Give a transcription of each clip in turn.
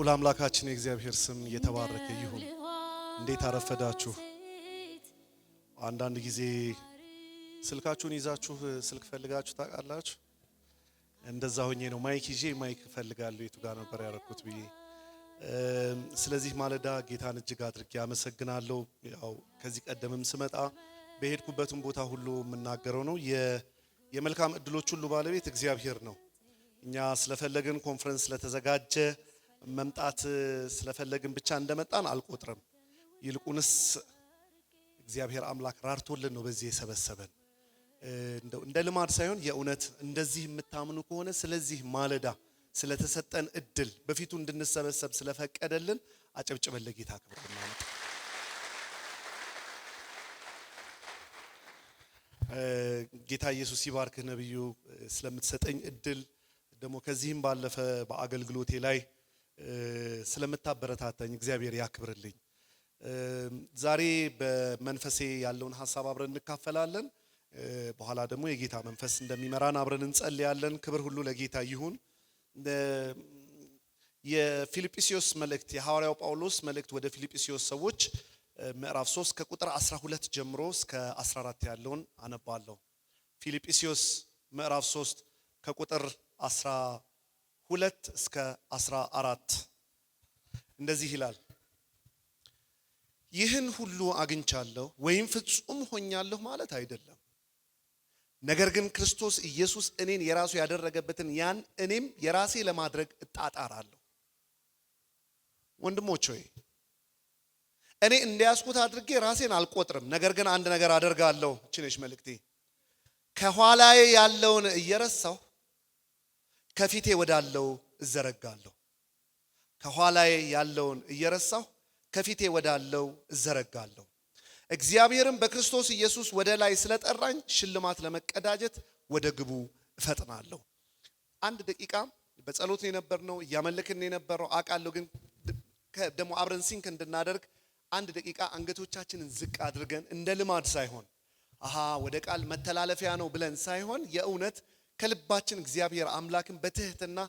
ልዑል አምላካችን የእግዚአብሔር ስም የተባረከ ይሁን። እንዴት አረፈዳችሁ? አንዳንድ ጊዜ ስልካችሁን ይዛችሁ ስልክ ፈልጋችሁ ታውቃላችሁ? እንደዛ ሆኜ ነው ማይክ ይዤ ማይክ ፈልጋለሁ የቱ ጋር ነበር ያረኩት ብዬ። ስለዚህ ማለዳ ጌታን እጅግ አድርጌ አመሰግናለሁ። ያው ከዚህ ቀደምም ስመጣ በሄድኩበትም ቦታ ሁሉ የምናገረው ነው የመልካም እድሎች ሁሉ ባለቤት እግዚአብሔር ነው። እኛ ስለፈለግን ኮንፈረንስ ስለተዘጋጀ መምጣት ስለፈለግን ብቻ እንደመጣን አልቆጥርም። ይልቁንስ እግዚአብሔር አምላክ ራርቶልን ነው በዚህ የሰበሰበን። እንደ ልማድ ሳይሆን የእውነት እንደዚህ የምታምኑ ከሆነ ስለዚህ ማለዳ ስለተሰጠን እድል በፊቱ እንድንሰበሰብ ስለፈቀደልን አጨብጭበን ለጌታ ክብር እናመጣ። ጌታ ኢየሱስ ይባርክህ ነብዩ ስለምትሰጠኝ እድል ደግሞ ከዚህም ባለፈ በአገልግሎቴ ላይ ስለምታበረታታኝ እግዚአብሔር ያክብርልኝ። ዛሬ በመንፈሴ ያለውን ሐሳብ አብረን እንካፈላለን። በኋላ ደግሞ የጌታ መንፈስ እንደሚመራን አብረን እንጸልያለን። ክብር ሁሉ ለጌታ ይሁን። የፊልጵስዩስ መልእክት የሐዋርያው ጳውሎስ መልእክት ወደ ፊልጵስዩስ ሰዎች ምዕራፍ 3 ከቁጥር 12 ጀምሮ እስከ 14 ያለውን አነባለሁ። ፊልጵስዩስ ምዕራፍ 3 ከቁጥር 12 እስከ 14 እንደዚህ ይላል። ይህን ሁሉ አግኝቻለሁ ወይም ፍጹም ሆኛለሁ ማለት አይደለም። ነገር ግን ክርስቶስ ኢየሱስ እኔን የራሱ ያደረገበትን ያን እኔም የራሴ ለማድረግ እጣጣራለሁ። ወንድሞች ሆይ እኔ እንዲያስኩት አድርጌ ራሴን አልቆጥርም። ነገር ግን አንድ ነገር አደርጋለሁ። እቺ ነች መልእክቴ። ከኋላዬ ያለውን እየረሳሁ ከፊቴ ወዳለው እዘረጋለሁ። ከኋላዬ ያለውን እየረሳሁ ከፊቴ ወዳለው እዘረጋለሁ። እግዚአብሔርም በክርስቶስ ኢየሱስ ወደ ላይ ስለጠራኝ ሽልማት ለመቀዳጀት ወደ ግቡ እፈጥናለሁ። አንድ ደቂቃ በጸሎት ነው የነበርነው፣ እያመለክን ነው የነበረው አውቃለሁ። ግን ደግሞ አብረን ሲንክ እንድናደርግ አንድ ደቂቃ አንገቶቻችንን ዝቅ አድርገን እንደ ልማድ ሳይሆን ወደ ቃል መተላለፊያ ነው ብለን ሳይሆን የእውነት ከልባችን እግዚአብሔር አምላክን በትህትና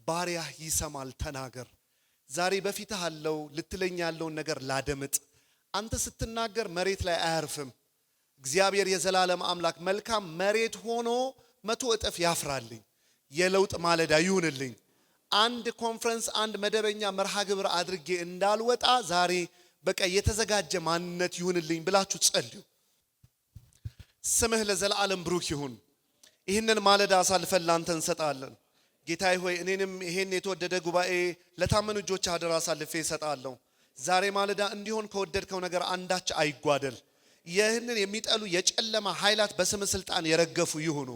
ባሪያ ይሰማል ተናገር፣ ዛሬ በፊትህ አለው ልትለኝ ያለውን ነገር ላደምጥ። አንተ ስትናገር መሬት ላይ አያርፍም። እግዚአብሔር የዘላለም አምላክ መልካም መሬት ሆኖ 100 እጥፍ ያፍራልኝ። የለውጥ ማለዳ ይሁንልኝ። አንድ ኮንፈረንስ አንድ መደበኛ መርሃ ግብር አድርጌ እንዳልወጣ ዛሬ በቃ የተዘጋጀ ማንነት ይሁንልኝ ብላችሁ ጸልዩ። ስምህ ለዘላለም ብሩክ ይሁን። ይህንን ማለዳ አሳልፈን ላንተ እንሰጣለን። ጌታዬ ሆይ እኔንም ይሄን የተወደደ ጉባኤ ለታመኑ እጆች አደራ አሳልፌ እሰጣለሁ። ዛሬ ማለዳ እንዲሆን ከወደድከው ነገር አንዳች አይጓደል። ይህንን የሚጠሉ የጨለማ ኃይላት በስም ስልጣን የረገፉ ይሁኑ።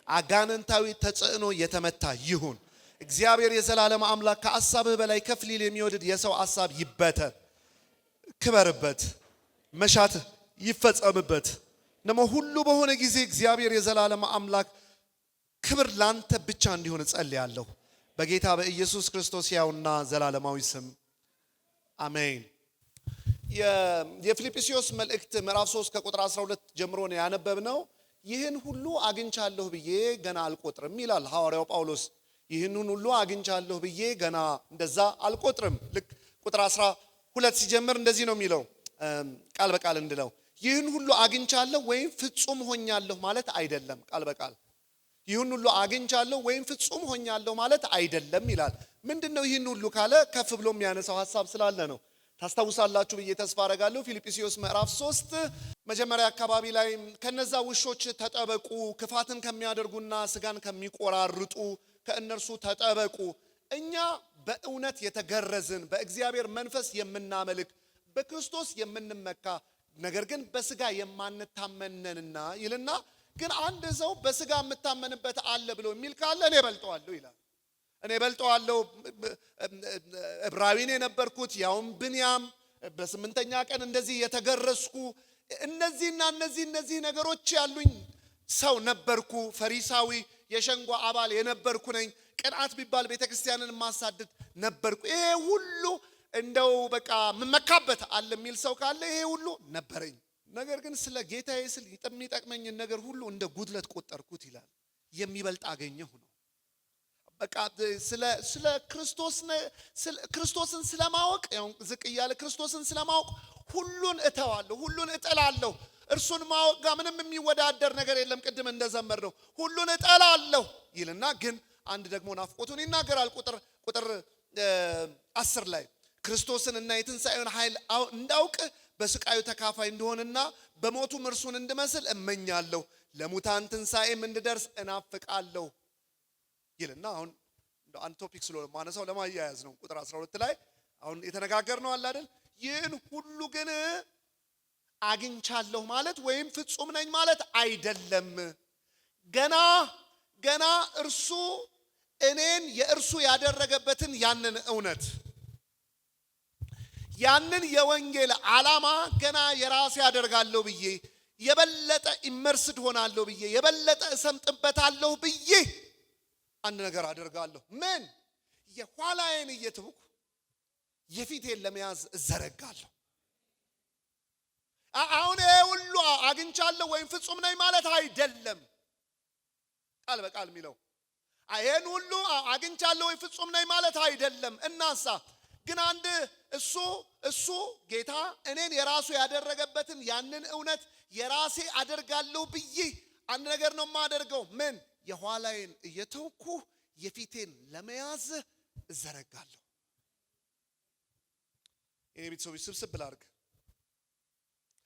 አጋንንታዊ ተጽዕኖ የተመታ ይሁን። እግዚአብሔር የዘላለም አምላክ ከሐሳብህ በላይ ከፍ ሊል የሚወድድ የሰው ሐሳብ ይበተን። ክበርበት፣ መሻት ይፈጸምበት። ደግሞ ሁሉ በሆነ ጊዜ እግዚአብሔር የዘላለም አምላክ ክብር ላንተ ብቻ እንዲሆን ጸልያለሁ በጌታ በኢየሱስ ክርስቶስ ያውና ዘላለማዊ ስም አሜን። የፊልጵስዩስ መልእክት ምዕራፍ 3 ከቁጥር 12 ጀምሮ ነው ያነበብነው። ይህን ሁሉ አግኝቻለሁ ብዬ ገና አልቆጥርም ይላል ሐዋርያው ጳውሎስ። ይህንን ሁሉ አግኝቻለሁ ብዬ ገና እንደዛ አልቆጥርም። ልክ ቁጥር 12 ሲጀምር እንደዚህ ነው የሚለው፣ ቃል በቃል እንድለው ይህን ሁሉ አግኝቻለሁ ወይም ፍጹም ሆኛለሁ ማለት አይደለም። ቃል በቃል ይህን ሁሉ አግኝቻለሁ ወይም ፍጹም ሆኛለሁ ማለት አይደለም ይላል። ምንድነው ይህን ሁሉ ካለ ከፍ ብሎ የሚያነሳው ሐሳብ ስላለ ነው። ታስታውሳላችሁ ብዬ ተስፋ አደርጋለሁ። ፊልጵስዩስ ምዕራፍ 3 መጀመሪያ አካባቢ ላይ ከነዛ ውሾች ተጠበቁ፣ ክፋትን ከሚያደርጉና ስጋን ከሚቆራርጡ ከእነርሱ ተጠበቁ። እኛ በእውነት የተገረዝን በእግዚአብሔር መንፈስ የምናመልክ በክርስቶስ የምንመካ ነገር ግን በስጋ የማንታመንና ይልና ግን አንድ ሰው በስጋ የምታመንበት አለ ብሎ የሚል ካለ እኔ በልጠዋለሁ ይላል። እኔ በልጠዋለሁ። ዕብራዊን የነበርኩት ያውም ብንያም በ8ኛ ቀን እንደዚህ የተገረዝኩ እነዚህና እነዚህ ነገሮች ያሉኝ ሰው ነበርኩ። ፈሪሳዊ የሸንጎ አባል የነበርኩ ነኝ። ቅንዓት ቢባል ቤተክርስቲያንን ማሳደድ ነበርኩ። ይሄ ሁሉ እንደው በቃ መመካበት አለ የሚል ሰው ካለ ይሄ ሁሉ ነበረኝ። ነገር ግን ስለ ጌታዬ ስል የሚጠቅመኝን ነገር ሁሉ እንደ ጉድለት ቆጠርኩት ይላል። የሚበልጥ አገኘሁ ነው። በቃ ስለ ክርስቶስን ስለማወቅ ያው ዝቅ እያለ ክርስቶስን ስለማወቅ ሁሉን እተዋለሁ፣ ሁሉን እጠላለሁ። እርሱን ማወቅ ጋር ምንም የሚወዳደር ነገር የለም። ቅድም እንደዘመርነው ሁሉን እጠላለሁ ይልና ግን አንድ ደግሞ ናፍቆቱን ይናገራል። ቁጥር 10 ላይ ክርስቶስን እና የትንሣኤውን ኃይል እንዳውቅ በስቃዩ ተካፋይ እንደሆንና በሞቱም እርሱን እንድመስል እመኛለሁ፣ ለሙታን ትንሣኤም እንድደርስ እናፍቃለሁ ይልና አሁን አንድ ቶፒክ ስለሆነ ማነሳው ለማያያዝ ነው። ቁጥር 12 ላይ አሁን የተነጋገርነው አለ አይደል? ይህን ሁሉ ግን አግኝቻለሁ ማለት ወይም ፍጹም ነኝ ማለት አይደለም። ገና እርሱ እኔን የእርሱ ያደረገበትን ያንን እውነት ያንን የወንጌል ዓላማ ገና የራሴ ያደርጋለሁ ብዬ የበለጠ ኢመርስድ ሆናለሁ ብዬ የበለጠ እሰምጥበታለሁ ብዬ አንድ ነገር አደርጋለሁ። ምን? የኋላዬን እየተውኩ የፊቴን ለመያዝ እዘረጋለሁ። አሁን ይሄ ሁሉ አግኝቻለሁ ወይም ፍጹም ነኝ ማለት አይደለም። ቃል በቃል የሚለው ይሄን ሁሉ አግኝቻለሁ ወይ ፍጹም ነኝ ማለት አይደለም። እናሳ ግን አንድ እሱ ጌታ እኔን የራሱ ያደረገበትን ያንን እውነት የራሴ አደርጋለሁ ብዬ አንድ ነገር ነው የማደርገው። ምን? የኋላዬን እየተውኩ የፊቴን ለመያዝ እዘረጋለሁ። የኔ ቤተሰቦች ስብስብ ላድርግ።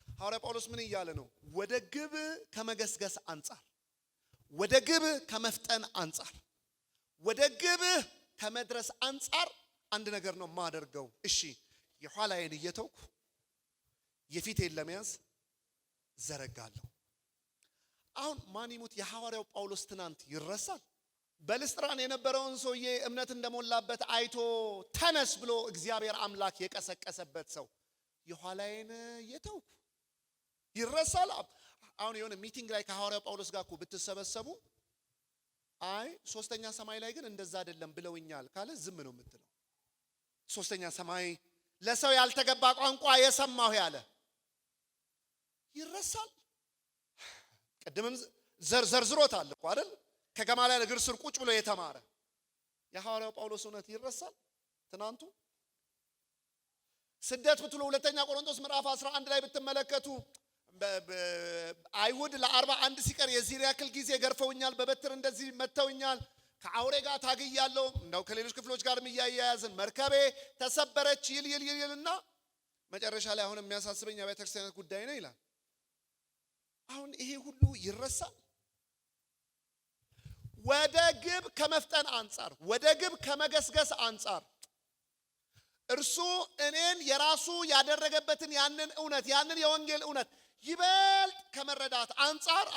ሐዋርያ ጳውሎስ ምን እያለ ነው? ወደ ግብ ከመገስገስ አንጻር፣ ወደ ግብ ከመፍጠን አንጻር፣ ወደ ግብ ከመድረስ አንጻር አንድ ነገር ነው የማደርገው። እሺ የኋላዬን እየተውኩ የፊቴን ለመያዝ ዘረጋለሁ። አሁን ማን ይሙት የሐዋርያው ጳውሎስ ትናንት ይረሳል? በልስጥራን የነበረውን ሰውዬ እምነት እንደሞላበት አይቶ ተነስ ብሎ እግዚአብሔር አምላክ የቀሰቀሰበት ሰው የኋላዬን እየተውኩ ይረሳል? አሁን የሆነ ሚቲንግ ላይ ከሐዋርያው ጳውሎስ ጋር እኮ ብትሰበሰቡ አይ ሶስተኛ ሰማይ ላይ ግን እንደዛ አይደለም ብለውኛል ካለ ዝም ነው የምትለው። ሶስተኛ ሰማይ ለሰው ያልተገባ ቋንቋ የሰማሁ ያለ ይረሳል? ቅድምም ዘርዝሮታል እኮ አይደል? ከገማልያል እግር ስር ቁጭ ብሎ የተማረ የሐዋርያው ጳውሎስ እውነት ይረሳል? ትናንቱ ስደት ብትሉ ሁለተኛ ቆሮንቶስ ምዕራፍ 11 ላይ ብትመለከቱ አይሁድ ለ41 ሲቀር የዚህ ያክል ጊዜ ገርፈውኛል፣ በበትር እንደዚህ መተውኛል፣ ከአውሬ ጋር ታግያለሁ፣ እንደው ከሌሎች ክፍሎች ጋር የሚያያዝን መርከቤ ተሰበረች ይልና መጨረሻ ላይ አሁን የሚያሳስበኝ አብያተ ክርስቲያናት ጉዳይ ነው ይላል። አሁን ይሄ ሁሉ ይረሳል? ወደ ግብ ከመፍጠን አንጻር፣ ወደ ግብ ከመገስገስ አንጻር እርሱ እኔን የራሱ ያደረገበትን ያንን እውነት ያንን የወንጌል እውነት ይበልጥ ከመረዳት አንጻር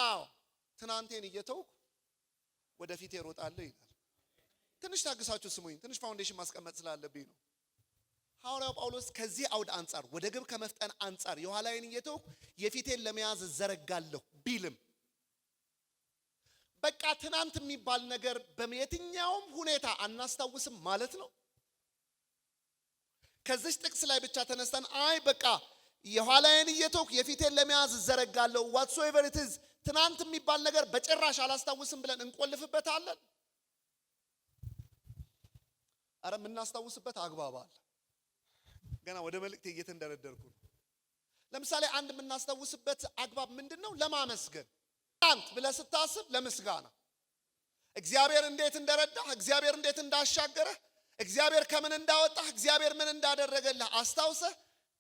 ትናንቴን እየተውኩ ወደፊት እሮጣለሁ ይላል። ትንሽ ታግሳችሁ ስሙኝ። ትንሽ ፋውንዴሽን ማስቀመጥ ስላለብኝ ነው። ሐዋርያው ጳውሎስ ከዚህ አውድ አንጻር ወደ ግብ ከመፍጠን አንጻር የኋላዬን እየተውኩ የፊቴን ለመያዝ ዘረጋለሁ ቢልም በቃ ትናንት የሚባል ነገር በየትኛውም ሁኔታ አናስታውስም ማለት ነው። ከዚህ ጥቅስ ላይ ብቻ ተነስተን አይ በቃ የኋላዬን እየተውኩ የፊቴን ለመያዝ ዘረጋለሁ whatsoever it is ትናንት የሚባል ነገር በጭራሽ አላስታውስም ብለን እንቆልፍበታለን። አረ የምናስታውስበት አግባብ አለ። ገና ወደ መልእክቴ እየተንደረደርኩ ነው። ለምሳሌ አንድ የምናስታውስበት አግባብ ምንድነው? ለማመስገን ትናንት ብለህ ስታስብ ለምስጋና እግዚአብሔር እንዴት እንደረዳህ፣ እግዚአብሔር እንዴት እንዳሻገረህ፣ እግዚአብሔር ከምን እንዳወጣህ፣ እግዚአብሔር ምን እንዳደረገልህ አስታውሰህ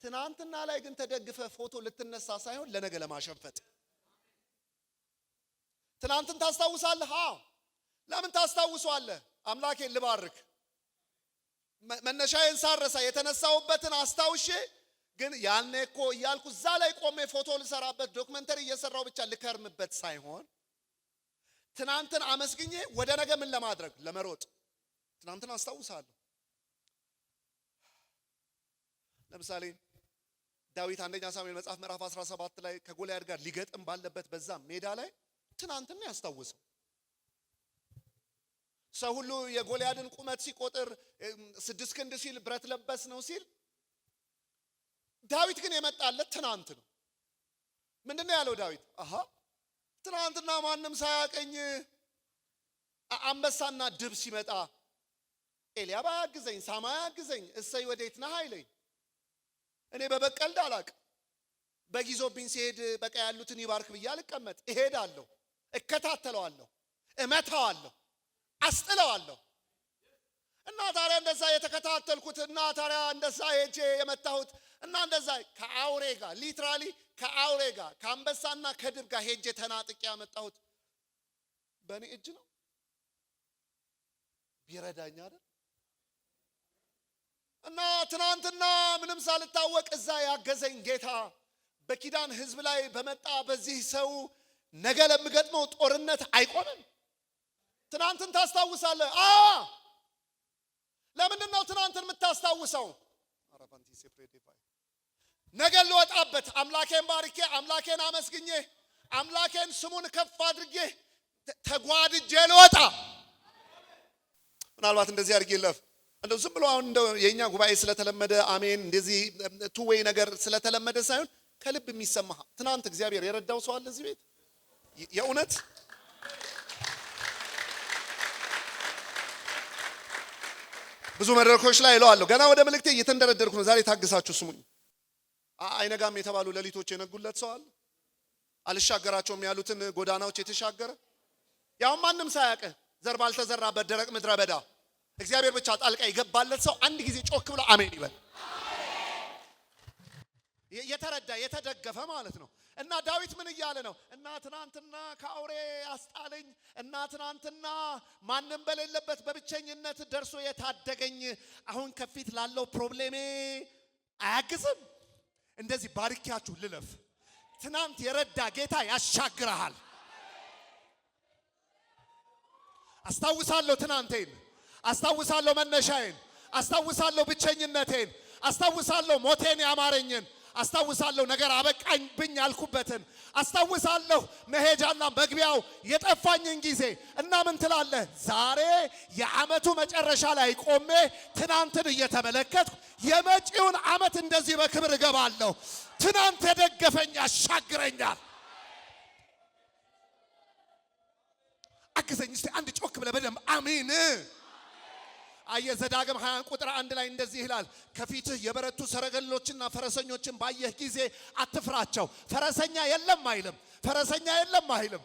ትናንትና ላይ ግን ተደግፈ ፎቶ ልትነሳ ሳይሆን ለነገ ለማሸንፈት ትናንትን ታስታውሳለህ? ለምን ታስታውሷለህ? አምላኬን ልባርክ መነሻዬን ሳረሳ የተነሳውበትን አስታውሼ ግን ያኔ እኮ እያልኩ እዛ ላይ ቆሜ ፎቶ ልሰራበት ዶክመንተሪ እየሰራው ብቻ ልከርምበት ሳይሆን ትናንትን አመስግኜ ወደ ነገ ምን ለማድረግ ለመሮጥ ትናንትን አስታውሳለሁ። ለምሳሌ ዳዊት አንደኛ ሳሙኤል መጽሐፍ ምዕራፍ 17 ላይ ከጎልያድ ጋር ሊገጥም ባለበት በዛ ሜዳ ላይ ትናንትን ያስታውሰው። ሰው ሁሉ የጎልያድን ቁመት ሲቆጥር 6 ክንድ ሲል ብረት ለበስ ነው ሲል ዳዊት ግን የመጣለት ትናንት ነው። ምንድነው ያለው ዳዊት? ትናንትና ማንም ሳያቀኝ አንበሳና ድብ ሲመጣ ኤልያብ አያግዘኝ፣ ሳማ አያግዘኝ፣ እሰይ ወዴት ነህ አይለኝ። እኔ በበቀልድ አላቅም። በጊዞብኝ ሲሄድ በቃ ያሉትን ይባርክ ብዬ አልቀመጥ። እሄዳለሁ፣ እከታተለዋለሁ፣ እመታዋለሁ፣ አስጥለዋለሁ። እና ታዲያ እንደዛ የተከታተልኩት እና ታዲያ እንደዛ ሄጄ የመታሁት እና እንደዛ ከአውሬ ጋር ሊትራሊ ከአውሬ ጋር ከአንበሳና ከድብ ጋር ሄጄ ተናጥቄ ያመጣሁት በእኔ እጅ ነው። ቢረዳኝ አይደል? እና ትናንትና ምንም ሳልታወቅ እዛ ያገዘኝ ጌታ በኪዳን ሕዝብ ላይ በመጣ በዚህ ሰው ነገ ለሚገጥመው ጦርነት አይቆምም። ትናንትን ታስታውሳለህ? ለምንድን ነው ትናንትን የምታስታውሰው? ነገ ልወጣበት አምላኬን ባርኬ አምላኬን አመስግኜ አምላኬን ስሙን ከፍ አድርጌ ተጓድጄ ልወጣ። ምናልባት እንደዚህ አድርጌ ለፍ እንደው ዝም ብሎ አሁን እንደው የኛ ጉባኤ ስለተለመደ አሜን እንደዚህ ቱዌይ ነገር ስለተለመደ ሳይሆን ከልብ የሚሰማ ትናንት እግዚአብሔር የረዳው ሰው አለ እዚህ ቤት የእውነት ብዙ መድረኮች ላይ እለዋለሁ። ገና ወደ መልእክቴ እየተንደረደርኩ ነው። ዛሬ ታግሳችሁ ስሙኝ። አይነጋም የተባሉ ሌሊቶች የነጉለት ሰው አለ። አልሻገራቸውም ያሉትን ጎዳናዎች የተሻገረ ያው ማንም ሳያውቅ ዘር ባልተዘራበት ደረቅ ምድረ በዳ እግዚአብሔር ብቻ ጣልቃ የገባለት ሰው አንድ ጊዜ ጮክ ብሎ አሜን ይበል። የተረዳ የተደገፈ ማለት ነው። እና ዳዊት ምን እያለ ነው? እና ትናንትና ከአውሬ አስጣለኝ፣ እና ትናንትና ማንም በሌለበት በብቸኝነት ደርሶ የታደገኝ አሁን ከፊት ላለው ፕሮብሌሜ አያግዝም። እንደዚህ ባርኪያችሁ ልለፍ። ትናንት የረዳ ጌታ ያሻግረሃል። አስታውሳለሁ ትናንቴን፣ አስታውሳለሁ መነሻዬን፣ አስታውሳለሁ ብቸኝነቴን፣ አስታውሳለሁ ሞቴን ያማረኝን፣ አስታውሳለሁ ነገር አበቃኝ ብኝ ያልኩበትን፣ አስታውሳለሁ መሄጃና መግቢያው የጠፋኝን ጊዜ። እና ምን ትላለህ? ዛሬ የዓመቱ መጨረሻ ላይ ቆሜ ትናንትን እየተመለከትኩ የመጪውን ዓመት እንደዚህ በክብር እገባለሁ። ትናንት የደገፈኝ ያሻግረኛል። አግዘኝ እስቲ አንድ ጮክ ብለህ በደንብ አሜን። ዘዳግም 20 ቁጥር 1 ላይ እንደዚህ ይላል፣ ከፊትህ የበረቱ ሰረገሎችና ፈረሰኞችን ባየህ ጊዜ አትፍራቸው። ፈረሰኛ የለም አይልም፣ ፈረሰኛ የለም አይልም፣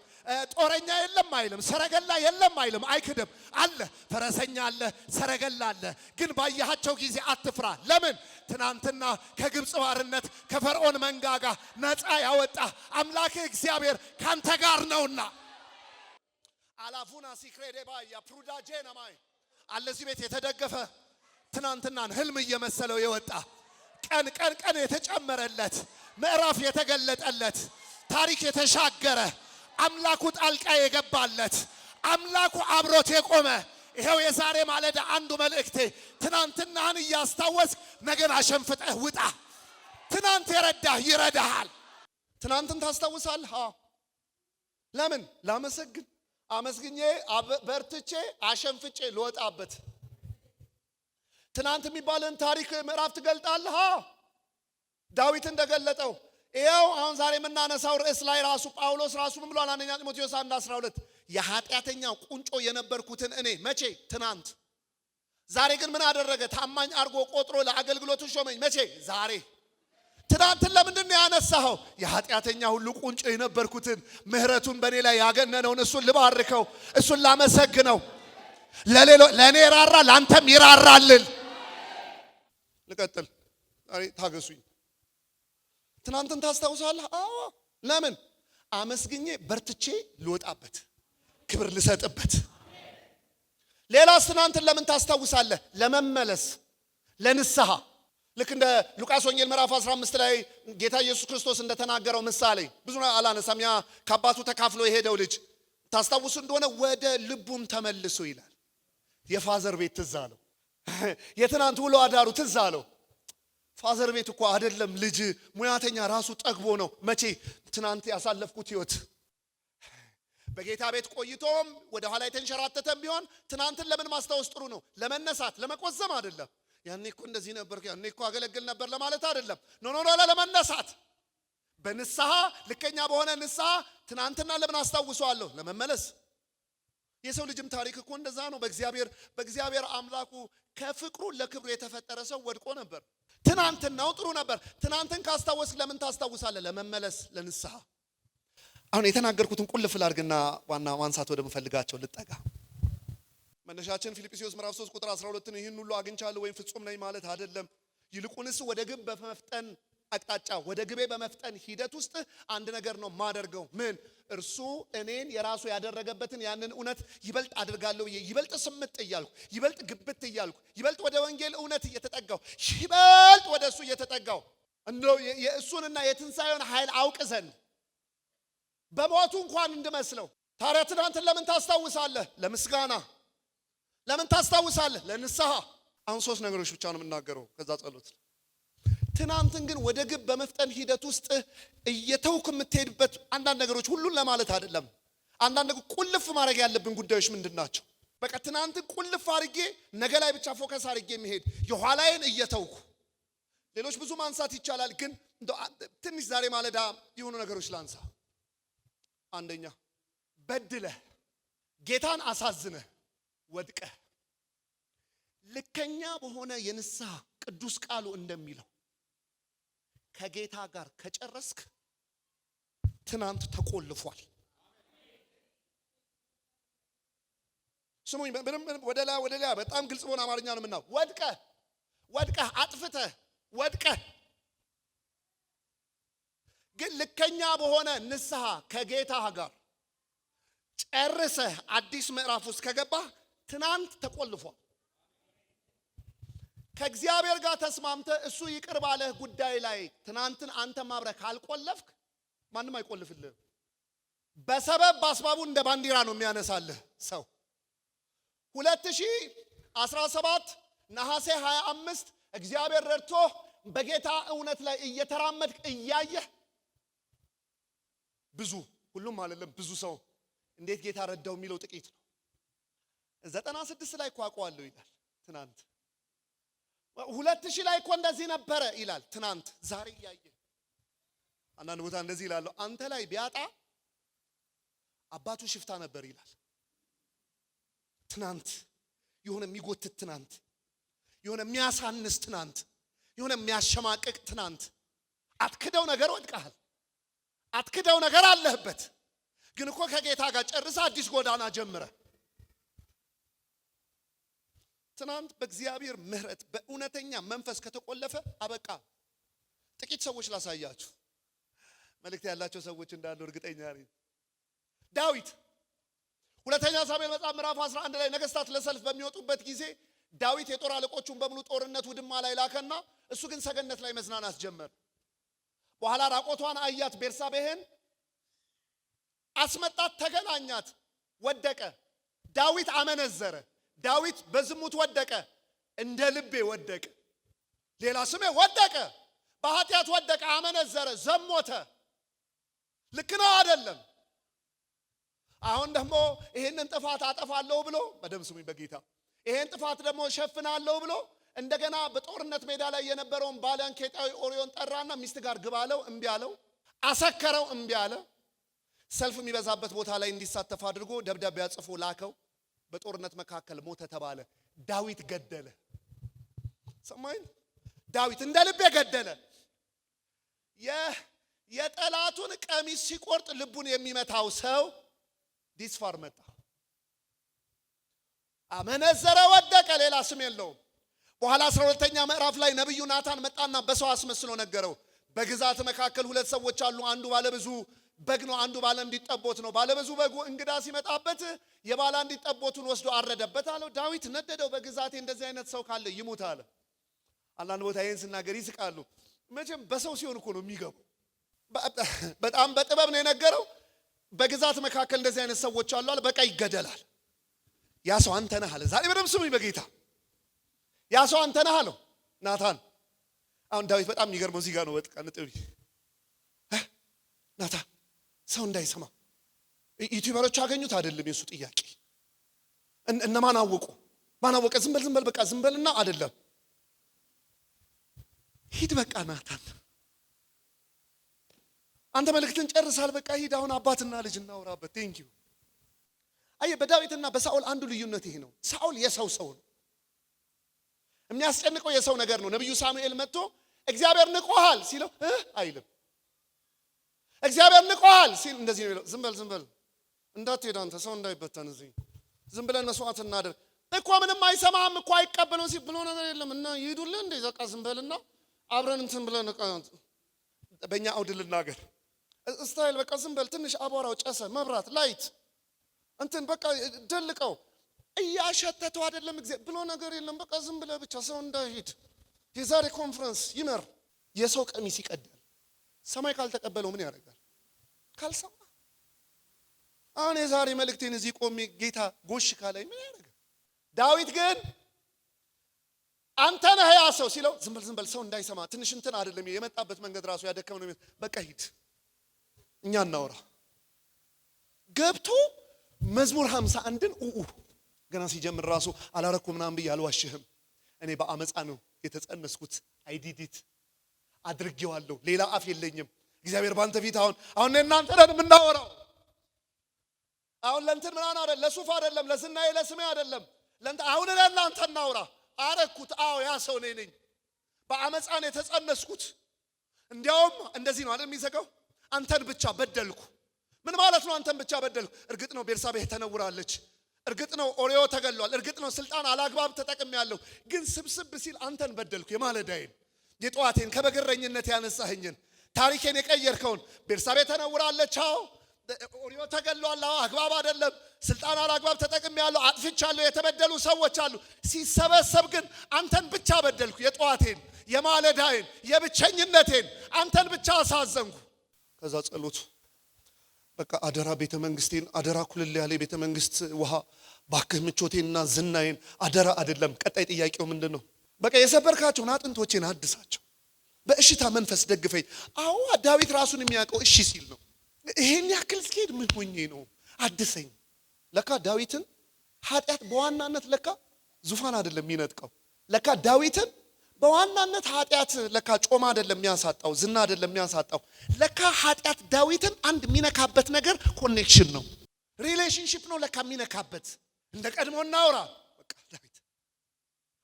ጦረኛ የለም አይልም፣ ሰረገላ የለም አይልም። አይክድም። አለ ፈረሰኛ አለ፣ ሰረገላ አለ። ግን ባየሃቸው ጊዜ አትፍራ። ለምን? ትናንትና ከግብፅ ባርነት ከፈርዖን መንጋጋ ነፃ ያወጣ አምላክህ እግዚአብሔር ካንተ ጋር ነውና። አላፉና ሲክሬዴ ባያ ፕሩዳጄና ማይ አለዚህ ቤት የተደገፈ ትናንትናን ህልም እየመሰለው የወጣ ቀን የተጨመረለት ምዕራፍ የተገለጠለት ታሪክ የተሻገረ አምላኩ ጣልቃ የገባለት አምላኩ አብሮት የቆመ ይሄው የዛሬ ማለዳ አንዱ መልእክቴ ትናንትናህን እያስታወስክ ነገን አሸንፍጠህ ውጣ። ትናንት የረዳህ ይረዳሃል። ትናንትን ታስታውሳለህ? ለምን? ላመሰግን አመስግኜ በርትቼ አሸንፍጬ ልወጣበት። ትናንት የሚባልን ታሪክ ምዕራፍ ትገልጣለህ። ዳዊት እንደገለጠው ይኸው አሁን ዛሬ የምናነሳው ርዕስ ላይ ራሱ ጳውሎስ ራሱ ምን ብሏል? አንደኛ ጢሞቴዎስ 1:12 የኃጢአተኛ ቁንጮ የነበርኩትን እኔ መቼ? ትናንት። ዛሬ ግን ምን አደረገ? ታማኝ አርጎ ቆጥሮ ለአገልግሎቱ ሾመኝ። መቼ? ዛሬ። ትናንትን ለምንድን ነው ያነሳኸው? የኃጢአተኛ ሁሉ ቁንጮ የነበርኩትን ምህረቱን በእኔ ላይ ያገነነውን እሱን ልባርከው፣ እሱን ላመሰግነው። ለእኔ ይራራ ለአንተም ይራራልል። ልቀጥል። ታገሱኝ። ትናንትን ታስታውሳለህ? አዎ። ለምን? አመስግኜ በርትቼ ልወጣበት፣ ክብር ልሰጥበት። ሌላስ ትናንትን ለምን ታስታውሳለህ? ለመመለስ፣ ለንስሐ። ልክ እንደ ሉቃስ ወንጌል ምዕራፍ 15 ላይ ጌታ ኢየሱስ ክርስቶስ እንደተናገረው ምሳሌ ብዙ አላነሳም። ያ ከአባቱ ተካፍሎ የሄደው ልጅ ታስታውሱ እንደሆነ ወደ ልቡም ተመልሶ ይላል። የፋዘር ቤት ትዝ አለው። የትናንት ውሎ አዳሩ ትዝ አለው። ፋዘር ቤት እኮ አይደለም ልጅ ሙያተኛ ራሱ ጠግቦ ነው። መቼ? ትናንት ያሳለፍኩት ህይወት። በጌታ ቤት ቆይቶም ወደ ኋላ የተንሸራተተም ቢሆን ትናንትን ለምን ማስታወስ ጥሩ ነው? ለመነሳት፣ ለመቆዘም አይደለም። ያኔ እኮ እንደዚህ ነበር፣ ያኔ እኮ አገለግል ነበር ለማለት አይደለም። ኖ ለመነሳት፣ በንስሐ ልከኛ በሆነ ንስሐ ትናንትና ለምን አስታውሰዋለሁ? ለመመለስ። የሰው ልጅም ታሪክ እኮ እንደዛ ነው። በእግዚአብሔር አምላኩ ከፍቅሩ ለክብሩ የተፈጠረ ሰው ወድቆ ነበር። ትናንትናው ጥሩ ነበር። ትናንትን ካስታወስክ ለምን ታስታውሳለህ? ለመመለስ፣ ለንስሐ። አሁን የተናገርኩትን ቁልፍ ላድርግና ዋና ማንሳት ወደ መፈልጋቸው ልጠጋ። መነሻችን ፊልጵስዩስ ምዕራፍ 3 ቁጥር 12 ነው። ይህን ሁሉ አግኝቻለሁ ወይም ፍጹም ነኝ ማለት አይደለም፣ ይልቁንስ ወደ ግብ በመፍጠን አቅጣጫ፣ ወደ ግቤ በመፍጠን ሂደት ውስጥ አንድ ነገር ነው ማደርገው። ምን? እርሱ እኔን የራሱ ያደረገበትን ያንን እውነት ይበልጥ አድርጋለሁ። ይበልጥ ስምጥ እያልኩ፣ ይበልጥ ግብት እያልኩ፣ ይበልጥ ወደ ወንጌል እውነት እየተጠጋው፣ ይበልጥ ወደ እሱ እየተጠጋው እንደው የእሱንና የትንሣኤውን ኃይል አውቅ ዘንድ በሞቱ እንኳን እንድመስለው። ታዲያ ትናንትን ለምን ታስታውሳለህ? ለምስጋና። ለምን ታስታውሳለህ? ለንስሐ። አሁን 3 ነገሮች ብቻ ነው የምናገረው ከዛ ጸሎት። ትናንትን ግን ወደ ግብ በመፍጠን ሂደት ውስጥ እየተውክ የምትሄድበት አንዳንድ ነገሮች፣ ሁሉን ለማለት አይደለም። አንዳንድ ቁልፍ ማድረግ ያለብን ጉዳዮች ምንድን ናቸው? በቃ ትናንትን ቁልፍ አድርጌ ነገ ላይ ብቻ ፎከስ አድርጌ የሚሄድ የኋላዬን እየተውኩ። ሌሎች ብዙ ማንሳት ይቻላል፣ ግን ትንሽ ዛሬ ማለዳ የሆኑ ነገሮች ላንሳ። አንደኛ፣ በድለህ ጌታን አሳዝነህ ወድቀህ ልከኛ በሆነ የንስሐ ቅዱስ ቃሉ እንደሚለው ከጌታ ጋር ከጨረስክ ትናንት ተቆልፏል። ስሙኝ፣ ወደ ላይ በጣም ግልጽ በሆነ አማርኛ ነው የምናው። ወድቀህ አጥፍተህ ወድቀህ ግን ልከኛ በሆነ ንስሐ ከጌታ ጋር ጨርሰህ አዲስ ምዕራፍ ውስጥ ከገባህ ትናንት ተቆልፏል። ከእግዚአብሔር ጋር ተስማምተህ እሱ ይቅር ባለህ ጉዳይ ላይ ትናንትን አንተ ማብረህ ካልቆለፍክ ማንም አይቆልፍልህ። በሰበብ በአስባቡ እንደ ባንዲራ ነው የሚያነሳልህ ሰው። 2017 ነሐሴ 25 እግዚአብሔር ረድቶ በጌታ እውነት ላይ እየተራመድክ እያየህ ሁሉም አይደለም ብዙ ሰው እንዴት ጌታ ረዳው የሚለው ጥቂት ነው። 96 ላይ እኮ አውቀዋለሁ ይላል ትናንት። 2000 ላይ እኮ እንደዚህ ነበረ ይላል ትናንት። ዛሬ እያየ አንዳንድ ቦታ እንደዚህ ይላል፣ አንተ ላይ ቢያጣ አባቱ ሽፍታ ነበር ይላል ትናንት። የሆነ የሚጎትት ትናንት፣ የሆነ የሚያሳንስ ትናንት፣ የሆነ የሚያሸማቅቅ ትናንት። አትክደው ነገር ወድቀሃል፣ አትክደው ነገር አለህበት። ግን እኮ ከጌታ ጋር ጨርሰህ አዲስ ጎዳና ጀምረ ትናንት በእግዚአብሔር ምሕረት በእውነተኛ መንፈስ ከተቆለፈ አበቃ። ጥቂት ሰዎች ላሳያችሁ፣ መልእክት ያላቸው ሰዎች እንዳሉ እርግጠኛ ነኝ። ዳዊት ሁለተኛ ሳሙኤል መጽሐፍ ምዕራፍ 11 ላይ ነገስታት ለሰልፍ በሚወጡበት ጊዜ ዳዊት የጦር አለቆቹን በሙሉ ጦርነት ውድማ ላይ ላከና እሱ ግን ሰገነት ላይ መዝናናት ጀመረ። በኋላ ራቆቷን አያት፣ ቤርሳቤህን አስመጣት፣ ተገናኛት፣ ወደቀ። ዳዊት አመነዘረ። ዳዊት በዝሙት ወደቀ፣ እንደ ልቤ ወደቀ፣ ሌላ ስሜ ወደቀ፣ በኃጢአት ወደቀ፣ አመነዘረ፣ ዘሞተ። ልክ ነው አይደለም? አሁን ደግሞ ይሄንን ጥፋት አጠፋለሁ ብሎ በደም ስሙኝ በጌታ ይሄን ጥፋት ደግሞ ሸፍናለሁ ብሎ እንደገና በጦርነት ሜዳ ላይ የነበረውን ባሊያን ኬጣዊ ኦሪዮን ጠራና ሚስት ጋር ግባለው፣ እምቢ አለው። አሰከረው፣ እምቢ አለ። ሰልፍ የሚበዛበት ቦታ ላይ እንዲሳተፍ አድርጎ ደብዳቤ ጽፎ ላከው። በጦርነት መካከል ሞተ ተባለ። ዳዊት ገደለ። ሰማኝ፣ ዳዊት እንደ ልቤ ገደለ። የጠላቱን ቀሚስ ሲቆርጥ ልቡን የሚመታው ሰው ዲስፋር መጣ፣ አመነዘረ፣ ወደቀ፣ ሌላ ስም የለውም። በኋላ 12ኛ ምዕራፍ ላይ ነብዩ ናታን መጣና በሰው አስመስሎ ነገረው። በግዛት መካከል 2 ሰዎች አሉ፣ አንዱ ባለብዙ በግ ነው፣ አንዱ ባለ አንዲት ጠቦት ነው። ባለብዙ በጉ እንግዳ ሲመጣበት የባለ አንዲት ጠቦቱን ወስዶ አረደበት አለው። ዳዊት ነደደው፣ በግዛቴ እንደዚህ አይነት ሰው ካለ ይሙት አለ። አንዳንድ ቦታ ይሄን ስናገር ይስቃሉ። መቼም በሰው ሲሆን እኮ ነው የሚገባው። በጣም በጥበብ ነው የነገረው። በግዛት መካከል እንደዚህ አይነት ሰዎች አሉ አለ። በቃ ይገደላል። ያ ሰው አንተ ነህ አለ። ዛሬ በደምብ ስሙኝ በጌታ ያ ሰው አንተ ነህ አለው ናታን። አሁን ዳዊት በጣም የሚገርመው እዚህ ጋር ነው። በቃ ነጥብ ናታን ሰው እንዳይሰማ ዩቲዩበሮች አገኙት አይደለም የሱ ጥያቄ። እነማን አወቁ? ማን አወቀ? ዝም በል በቃ ዝም በልና አይደለም ሂድ በቃ ናታን አንተ መልእክትን ጨርሳል። በቃ ሂድ አሁን አባትና ልጅ እናውራበት። ቴንኪው አየ በዳዊትና በሳኦል አንዱ ልዩነት ይሄ ነው። ሳኦል የሰው ሰው ነው። የሚያስጨንቀው የሰው ነገር ነው። ነብዩ ሳሙኤል መጥቶ እግዚአብሔር ንቆሃል ሲለው አይልም። እግዚአብሔር ንቆሃል ሲል እንደዚህ ነው የሚለው፣ ዝም በል እንዳትሄድ አንተ ሰው እንዳይበተን እዚህ ዝም ብለን መስዋዕት እናደርግ እኮ ምንም አይሰማም እኮ አይቀበለው ሲል ብሎ ነገር የለም። እና ይሄዱልህ እንደ ዘቃ ዝም በልና አብረን እንትን ብለን በእኛ አውድ ልናገር ስታይል በቃ ዝም በል ትንሽ አቧራው ጨሰ መብራት ላይት እንትን በቃ ደልቀው እያሸተተው አይደለም እግዚአብሔር ብሎ ነገር የለም። በቃ ዝም ብለህ ብቻ ሰው እንዳይሄድ የዛሬ ኮንፈረንስ ይመር። የሰው ቀሚስ ይቀዳል። ሰማይ ካልተቀበለው ምን ያደርጋል? ካልሰማ አሁን የዛሬ መልእክቴን እዚህ ቆሜ ጌታ ጎሽ ካለኝ ምን ያደርጋል? ዳዊት ግን አንተ ነህ ያ ሰው ሲለው ዝም በል ሰው እንዳይሰማ ትንሽ እንትን አይደለም የመጣበት መንገድ ራሱ ያደከመው ነው። በቃ ሂድ እኛ እናውራ ገብቶ መዝሙር 51ን ገና ሲጀምር ራሱ አላረኩም ምናምን ብዬ አልዋሽህም። እኔ በአመፃ ነው የተጸነስኩት። አይዲዲት አድርጌዋለሁ። ሌላ አፍ የለኝም። እግዚአብሔር ባንተ ፊት አሁን እናንተ ነን የምናወራው። አሁን ለእንትን ምናምን አይደለም፣ ለሱፍ አይደለም፣ ለዝናዬ ለስሜ አይደለም። አሁን ለእናንተ እናውራ። አረኩት። ያ ሰው ነኝ። በአመፃ ነው የተጸነስኩት። እንዲያውም እንደዚህ ነው አይደል የሚዘጋው? አንተን ብቻ በደልኩ። ምን ማለት ነው አንተን ብቻ በደልኩ? እርግጥ ነው ቤርሳቤህ ተነውራለች። እርግጥ ነው ኦሪዮ ተገሏል። እርግጥ ነው ስልጣን አላግባብ ተጠቅሜያለሁ። ግን ስብስብ ሲል አንተን በደልኩ። የማለዳዬን የጠዋቴን ከበግረኝነት ያነሳኸኝን ታሪኬን የቀየርከውን ቤርሳቤህ ተነውራለች። ኦሪዮ ተገሏል። አግባብ አይደለም። ስልጣን አላግባብ ተጠቅሜያለሁ። አጥፍቻለሁ። የተበደሉ ሰዎች አሉ። ሲሰበሰብ ግን አንተን ብቻ በደልኩ። የጠዋቴን የማለዳዬን የብቸኝነቴን አንተን ብቻ አሳዘንኩ። ከዛ ጸሎቱ በቃ አደራ ቤተ መንግስቴን አደራ ኩልል ያለ ቤተ መንግስት ውሃ ባክህ ምቾቴንና ዝናዬን አደራ አይደለም። ቀጣይ ጥያቄው ምንድነው? በቃ የሰበርካቸውን አጥንቶቼን አድሳቸው፣ በእሽታ መንፈስ ደግፈኝ። ዳዊት ራሱን የሚያውቀው እሺ ሲል ነው። ይሄን ያክል ስኬድ ምን ሆኜ ነው አድሰኝ። ለካ ዳዊትን ኃጢአት በዋናነት ለካ ዙፋን አይደለም የሚነጥቀው። ለካ ዳዊትን በዋናነት ኃጢአት ለካ ጮማ አይደለም የሚያሳጣው፣ ዝና አይደለም የሚያሳጣው። ለካ ኃጢአት ዳዊትን አንድ የሚነካበት ነገር ኮኔክሽን ነው፣ ሪሌሽንሺፕ ነው ለካ የሚነካበት። እንደ ቀድሞ እናውራ በቃ ዳዊት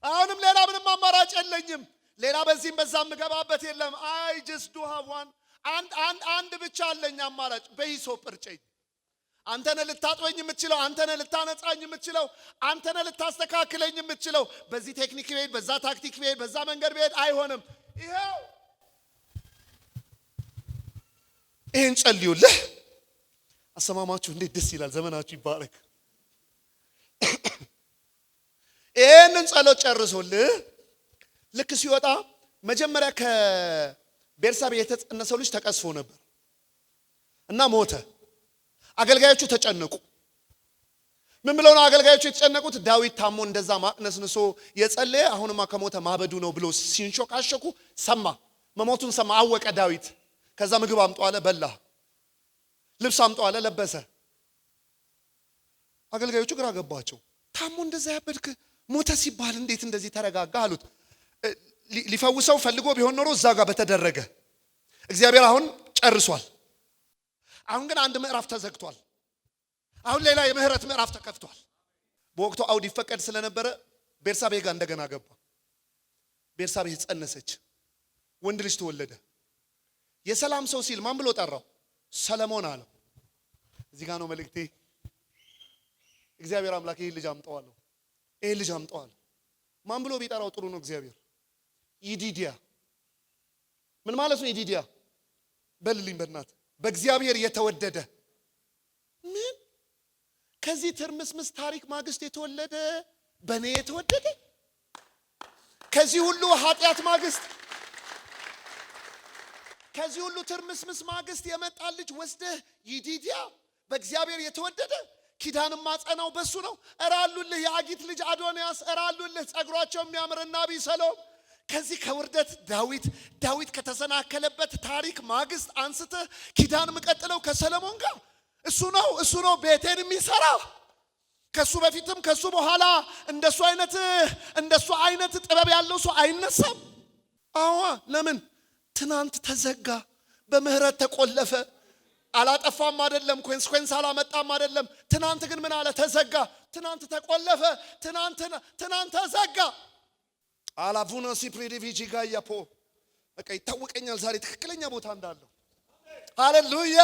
አሁንም ሌላ ምንም አማራጭ የለኝም። ሌላ በዚህም በዛም ምገባበት የለም። አይ ጀስት ዱ ሃቭ ዋን አንድ ብቻ አለኝ አማራጭ። በሂሶጵ እርጨኝ። አንተነ ልታጥበኝ የምትችለው፣ አንተነ ልታነጻኝ የምትችለው፣ አንተነ ልታስተካክለኝ የምትችለው። በዚህ ቴክኒክ ቤት፣ በዛ ታክቲክ ቤት፣ በዛ መንገድ ቤት አይሆንም። ይሄው ይሄን ጸልዩልህ። አሰማማችሁ እንዴት ደስ ይላል። ዘመናችሁ ይባረክ። ይሄንን ጸሎት ጨርሶልህ ልክ ሲወጣ መጀመሪያ ከቤርሳቤህ የተጸነሰው ልጅ ተቀስፎ ነበር እና ሞተ። አገልጋዮቹ ተጨነቁ። ምን ብለው ነው አገልጋዮቹ የተጨነቁት? ዳዊት ታሞ እንደዛ ማቅነስንሶ የጸለየ አሁንማ ከሞተ ማበዱ ነው ብሎ ሲንሾካሸኩ ሰማ። መሞቱን ሰማ፣ አወቀ ዳዊት። ከዛ ምግብ አምጡ አለ፣ በላ። ልብስ አምጡ አለ፣ ለበሰ። አገልጋዮቹ ግራ ገባቸው። ታሞ እንደዛ ያበድክ ሞተ ሲባል እንዴት እንደዚህ ተረጋጋ አሉት። ሊፈውሰው ፈልጎ ቢሆን ኖሮ እዛ ጋር በተደረገ። እግዚአብሔር አሁን ጨርሷል። አሁን ግን አንድ ምዕራፍ ተዘግቷል። አሁን ሌላ የምህረት ምዕራፍ ተከፍቷል። በወቅቱ አውድ ይፈቀድ ስለነበረ ቤርሳቤህ ጋር እንደገና ገባ። ቤርሳቤህ ጸነሰች፣ ወንድ ልጅ ተወለደ። የሰላም ሰው ሲል ማን ብሎ ጠራው? ሰለሞን አለው። እዚህ ጋር ነው መልእክቴ። እግዚአብሔር አምላክ ይሄን ልጅ አምጣዋለሁ፣ ይሄን ልጅ አምጣዋለሁ። ማን ብሎ ቢጠራው ጥሩ ነው? እግዚአብሔር ይዲዲያ። ምን ማለት ነው ይዲዲያ? በልልኝ በእናት በእግዚአብሔር የተወደደ። ምን ከዚህ ትርምስምስ ታሪክ ማግስት የተወለደ በእኔ የተወደደ፣ ከዚህ ሁሉ ኃጢአት ማግስት፣ ከዚህ ሁሉ ትርምስምስ ማግስት የመጣ ልጅ ወስደህ ይዲዲያ በእግዚአብሔር የተወደደ። ኪዳን ማጸናው በሱ ነው። እራሉልህ የአጊት ልጅ አዶንያስ፣ እራሉልህ ጸጉራቸው የሚያምርና ቢሰሎም። ከዚህ ከውርደት ዳዊት ከተሰናከለበት ታሪክ ማግስት አንስተህ ኪዳን የምቀጥለው ከሰለሞን ጋር እሱ ነው ቤቴን የሚሰራ። ከሱ በፊትም ከሱ በኋላ እንደሱ አይነት ጥበብ ያለው ሰው አይነሳም። ለምን ትናንት ተዘጋ፣ በምህረት ተቆለፈ። አላጠፋም አይደለም፣ ኮንሲኩዌንስ አላመጣም አይደለም። ትናንት ግን ምን አለ? ተዘጋ። ትናንት ተቆለፈ። ትናንት ተዘጋ። አላቡና ሲፕሪዲቪጂ ጋያፖ በቃ ይታወቀኛል ዛሬ ትክክለኛ ቦታ እንዳለው። ሃሌሉያ።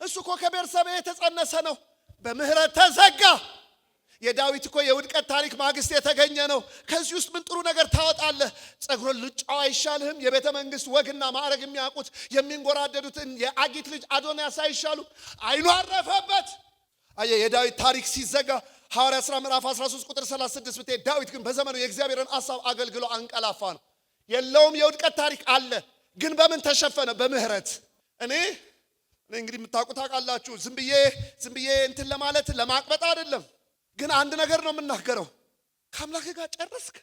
እሱ እኮ ከቤርሳቤ የተጸነሰ ነው። በምህረት ተዘጋ። የዳዊት እኮ የውድቀት ታሪክ ማግስት የተገኘ ነው። ከዚህ ውስጥ ምን ጥሩ ነገር ታወጣለህ? ጸጉሩን ልጫው አይሻልህም? የቤተ መንግስት ወግና ማዕረግ የሚያውቁት የሚንጎራደዱትን የአጊት ልጅ አዶንያስ አይሻሉ? አይኑ አረፈበት። አየ የዳዊት ታሪክ ሲዘጋ ሐዋርያ ሥራ ምዕራፍ 13 ቁጥር 36 ብትሄድ ዳዊት ግን በዘመኑ የእግዚአብሔርን ሐሳብ አገልግሎ አንቀላፋ ነው። የለውም የውድቀት ታሪክ አለ፣ ግን በምን ተሸፈነ? በምህረት። እኔ እንግዲህ የምታውቁት ታውቃላችሁ። ዝም ብዬ እንትን ለማለት ለማቅበጥ አይደለም፣ ግን አንድ ነገር ነው የምናገረው። ከአምላክ ጋር ጨረስክ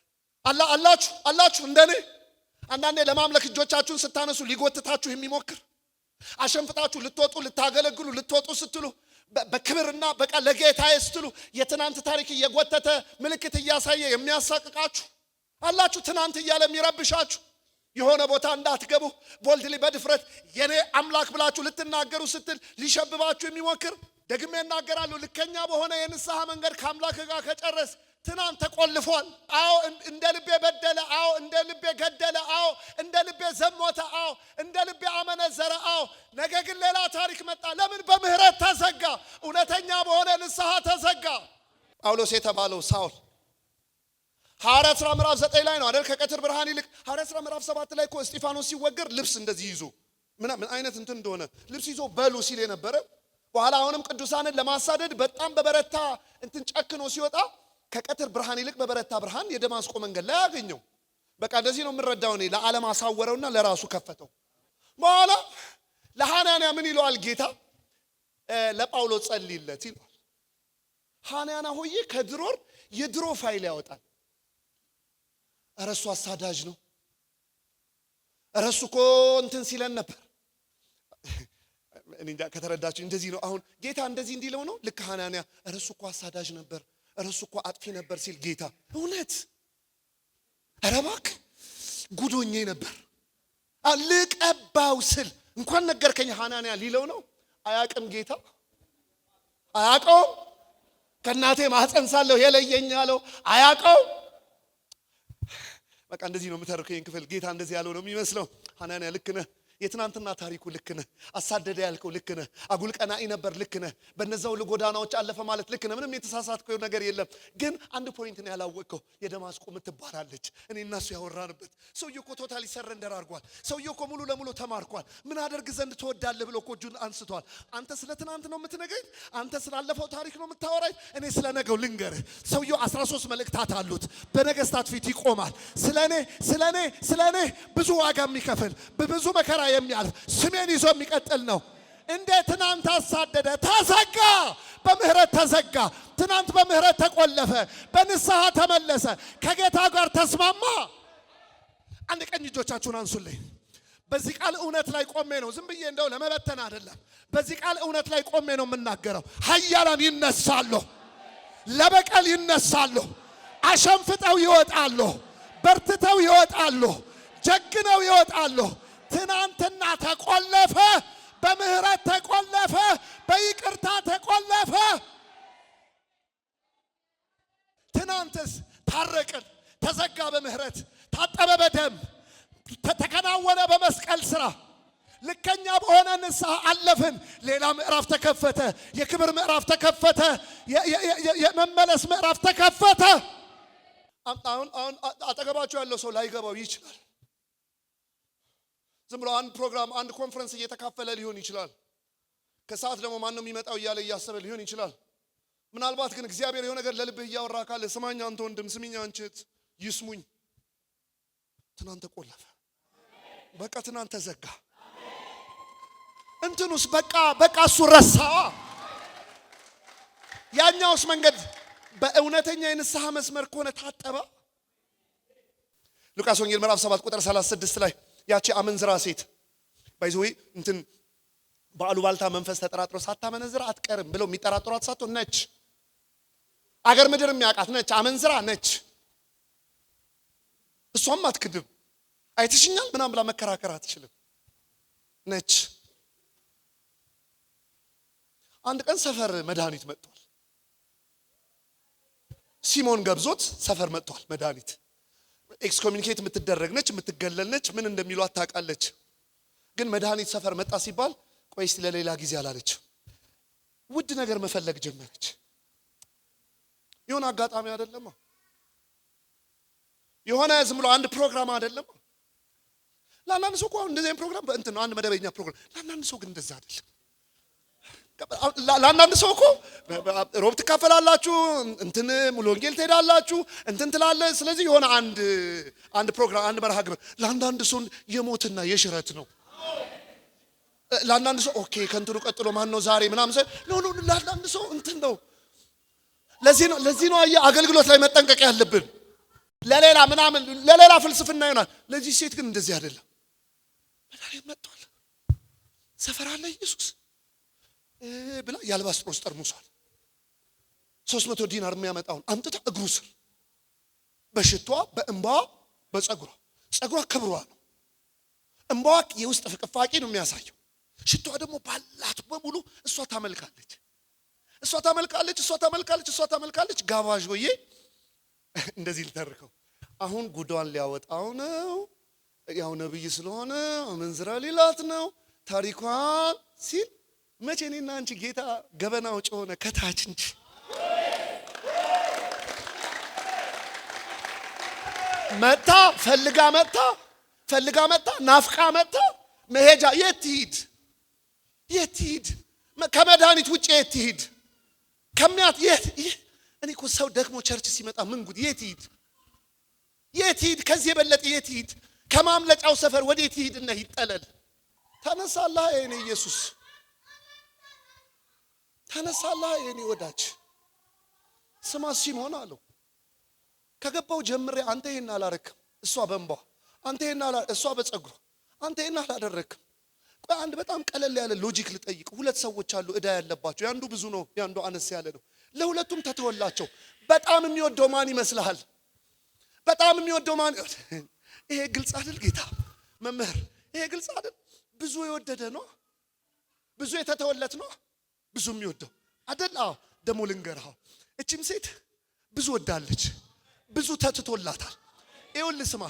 አላችሁ እንደኔ አንዳንዴ ለማምለክ እጆቻችሁን ስታነሱ ሊጎትታችሁ የሚሞክር አሸንፍታችሁ ልትወጡ ልታገለግሉ ልትወጡ ስትሉ በክብርና በቃ ለጌታዬ ስትሉ የትናንት ታሪክ እየጎተተ ምልክት እያሳየ የሚያሳቅቃችሁ አላችሁ። ትናንት እያለ የሚረብሻችሁ የሆነ ቦታ እንዳትገቡ ቦልድሊ በድፍረት የኔ አምላክ ብላችሁ ልትናገሩ ስትል ሊሸብባችሁ የሚሞክር ደግሜ እናገራለሁ። ልከኛ በሆነ የንስሐ መንገድ ከአምላክ ጋር ከጨረስ ትናንት ተቆልፏል። አዎ እንደ ልቤ በደለ፣ አዎ እንደ ልቤ ገደለ፣ አዎ እንደ ልቤ ዘሞተ፣ አዎ እንደ ልቤ አመነዘረ፣ አዎ ነገ ግን ሌላ ታሪክ መጣ። ለምን? በምህረት ተዘጋ። እውነተኛ በሆነ ንስሐ ተዘጋ። ጳውሎስ የተባለው ሳውል ሐዋርያት ሥራ ምዕራፍ 9 ላይ ነው አይደል? ከቀትር ብርሃን ይልቅ ሐዋርያት ሥራ ምዕራፍ 7 ላይ እኮ እስጢፋኖስ ሲወገር ልብስ እንደዚህ ይዞ ምን አይነት እንትን እንደሆነ ልብስ ይዞ በሉ ሲል የነበረ በኋላ አሁንም ቅዱሳንን ለማሳደድ በጣም በበረታ እንትን ጨክኖ ሲወጣ ከቀትር ብርሃን ይልቅ በበረታ ብርሃን የደማስቆ መንገድ ላይ ያገኘው። በቃ እንደዚህ ነው የምንረዳው። እኔ ለዓለም አሳወረውና ለራሱ ከፈተው። በኋላ ለሐናንያ ምን ይለዋል ጌታ? ለጳውሎስ ጸልይለት ይለዋል። ሐናንያ ሆዬ ከድሮር የድሮ ፋይል ያወጣል። እረሱ አሳዳጅ ነው። እረሱ እኮ እንትን ሲለን ነበር። እኔ ከተረዳችሁ እንደዚህ ነው። አሁን ጌታ እንደዚህ እንዲለው ነው። ልክ ሐናንያ እረሱ እኮ አሳዳጅ ነበር፣ እረሱ እኮ አጥፊ ነበር ሲል ጌታ እውነት ኧረ እባክህ ጉዶኜ ነበር ልቀባው ስል እንኳን ነገርከኝ ሐናንያ ሊለው ነው። አያቅም ጌታ አያቀው። ከእናቴ ማህፀን ሳለሁ የለየኝ ያለው አያቀው። በቃ እንደዚህ ነው የምተርከኝ ክፍል። ጌታ እንደዚህ ያለው ነው የሚመስለው። ሐናንያ ልክ ነህ፣ የትናንትና ታሪኩ ልክ ነህ፣ አሳደደ ያልከው ልክ ነህ፣ አጉል ቀናኢ ነበር ልክ ነህ፣ በነዛው ጎዳናዎች አለፈ ማለት ልክ ነህ። ምንም የተሳሳትከው ነገር የለም። ግን አንድ ፖይንት ነው ያላወቅከው። የደማስቆ ምትባላለች እኔ እና እሱ ያወራንበት ሰውዬው እኮ ቶታሊ ሰረንደር አድርጓል። ሰውዬው እኮ ሙሉ ለሙሉ ተማርኳል። ምን አደርግ ዘንድ ትወዳለህ ብሎ እኮ እጁን አንስቷል። አንተ ስለ ትናንት ነው የምትነግረኝ? አንተ ስላለፈው ታሪክ ነው የምታወራኝ? እኔ ስለ ነገው ልንገርህ። ሰውዬው 13 መልእክታት አሉት። በነገስታት ፊት ይቆማል። ስለኔ ብዙ ዋጋ የሚከፍል በብዙ መከራ የሚያልፍ ስሜን ይዞ የሚቀጥል ነው። እንደ ትናንት አሳደደ፣ ተዘጋ፣ በምህረት ተዘጋ። ትናንት በምህረት ተቆለፈ፣ በንስሐ ተመለሰ፣ ከጌታ ጋር ተስማማ። አንድ ቀኝ እጆቻችሁን አንሱልኝ። በዚህ ቃል እውነት ላይ ቆሜ ነው፣ ዝም ብዬ እንደው ለመበተን አይደለም። በዚህ ቃል እውነት ላይ ቆሜ ነው የምናገረው። ኃያላን ይነሳሉ፣ ለበቀል ይነሳሉ፣ አሸንፍጠው ይወጣሉ፣ በርትተው ይወጣሉ፣ ጀግነው ይወጣሉ። ትናንትና ተቆለፈ፣ በምህረት ተቆለፈ፣ በይቅርታ ተቆለፈ። ትናንትስ ታረቅን፣ ተዘጋ በምህረት፣ ታጠበ በደም፣ ተከናወነ በመስቀል ስራ፣ ልከኛ በሆነ ንስሐ አለፍን። ሌላ ምዕራፍ ተከፈተ፣ የክብር ምዕራፍ ተከፈተ፣ የመመለስ ምዕራፍ ተከፈተ። አሁን አጠገባቸው ያለው ሰው ላይገባው ይችላል። ዝም ብሎ አንድ ፕሮግራም አንድ ኮንፈረንስ እየተካፈለ ሊሆን ይችላል። ከሰዓት ደግሞ ማን ነው የሚመጣው እያለ እያሰበ ሊሆን ይችላል። ምናልባት ግን እግዚአብሔር የሆነ ነገር ለልብህ እያወራ ካለ ስማኝ አንተ ወንድም፣ ስሚኝ አንቺ እህት፣ ይስሙኝ። ትናንት ተቆለፈ፣ በቃ ትናንት ተዘጋ። እንትኑስ በቃ እሱ ረሳዋ። ያኛውስ መንገድ በእውነተኛ የንስሐ መስመር ከሆነ ታጠበ። ሉቃስ ወንጌል ምዕራፍ 7 ቁጥር 36 ላይ ያቺ አመንዝራ ሴት ባይዘው እንትን በአሉባልታ መንፈስ ተጠራጥሮ ሳታመነዝራ አትቀርም ብለው የሚጠራጥሯት ሳትሆን ነች። አገር ምድር የሚያውቃት ነች። አመንዝራ ነች። እሷም አትክድም። አይተሽኛል ምናምን ብላ መከራከር አትችልም። ነች። አንድ ቀን ሰፈር መድኃኒት መጥቷል። ሲሞን ገብዞት ሰፈር መጥቷል መድኃኒት። ኤክስኮሚኒኬት የምትደረግ ነች፣ የምትገለል ነች፣ ምን እንደሚሏት ታውቃለች። ግን መድኃኒት ሰፈር መጣ ሲባል ቆይ እስቲ ለሌላ ጊዜ አላለች። ውድ ነገር መፈለግ ጀመረች። የሆነ አጋጣሚ አይደለም፣ የሆነ ዝም ብሎ አንድ ፕሮግራም አይደለም። ለአንዳንድ ሰው እኮ እንደዚህ አይነት ፕሮግራም በእንትን ነው አንድ መደበኛ ፕሮግራም። ለአንዳንድ ሰው ግን እንደዛ አይደለም። ለአንዳንድ ሰው እኮ ሮብ ትካፈላላችሁ፣ እንትን ሙሉ ወንጌል ትሄዳላችሁ፣ እንትን ትላለህ። ስለዚህ የሆነ አንድ ፕሮግራም አንድ መርሃ ግብር ለአንዳንድ ሰው የሞትና የሽረት ነው። ለአንዳንድ ሰው ኦኬ ከእንትኑ ቀጥሎ ማን ነው ዛሬ ምናምን ሰው ኖ ለአንዳንድ ሰው እንትን ነው። ለዚህ ነው አገልግሎት ላይ መጠንቀቅ ያለብን። ለሌላ ምናምን ለሌላ ፍልስፍና ይሆናል። ለዚህ ሴት ግን እንደዚህ አይደለም። መድኃኒት መጥቷል፣ ሰፈር አለ ኢየሱስ ብላ የአልባስጥሮስ ጠርሙሷል 300 ዲናር የሚያመጣውን አምጥታ እግሩ ስር በሽቷ በእንባዋ በጸጉሯ ክብሯ ነው። እንባዋ የውስጥ ፍቅፋቂ ነው የሚያሳየው። ሽቷ ደግሞ ባላት በሙሉ እሷ ታመልካለች። ጋባዦዬ እንደዚህ ልተርከው አሁን ጉዷን ሊያወጣው ነው። ያው ነብይ ስለሆነ አመንዝራ ሊላት ነው ታሪኳን ሲል መቼ እኔና አንቺ ጌታ ገበናው ጮሆነ ከታች እንጂ መጣ ፈልጋ መጣ ናፍቃ መጣ መሄጃ የት ሂድ ከመድኃኒት ውጭ የት ሂድ ከሚያት እኔ እኮ ሰው ደግሞ ቸርች ሲመጣ ምን ጉድ የት ሂድ ከዚህ የበለጠ የት ሂድ ከማምለጫው ሰፈር ወዴት ሂድና ይጠለል። ተነሳላህ የኔ ኢየሱስ ተነሳላህ የኔ ወዳጅ። ስማ ሲሞን አለው ከገባው ጀምሬ አንተ ይሄን አላረክም፣ እሷ በእንባ አንተ ይሄን እሷ በጸጉሯ አንተ ይሄን አላደረክም። ቆይ አንድ በጣም ቀለል ያለ ሎጂክ ልጠይቅ። ሁለት ሰዎች አሉ እዳ ያለባቸው፣ ያንዱ ብዙ ነው ያንዱ አነስ ያለ ነው። ለሁለቱም ተተወላቸው። በጣም የሚወደው ማን ይመስልሃል? በጣም የሚወደው ማን? ይሄ ግልጽ አይደል ጌታ መምህር? ይሄ ግልጽ አይደል? ብዙ የወደደ ነው፣ ብዙ የተተወለት ነው፣ ብዙ የሚወደው አይደል? አዎ ደሞ ልንገርህ፣ እቺም ሴት ብዙ ወዳለች፣ ብዙ ተትቶላታል። ይኸውልህ ስማ፣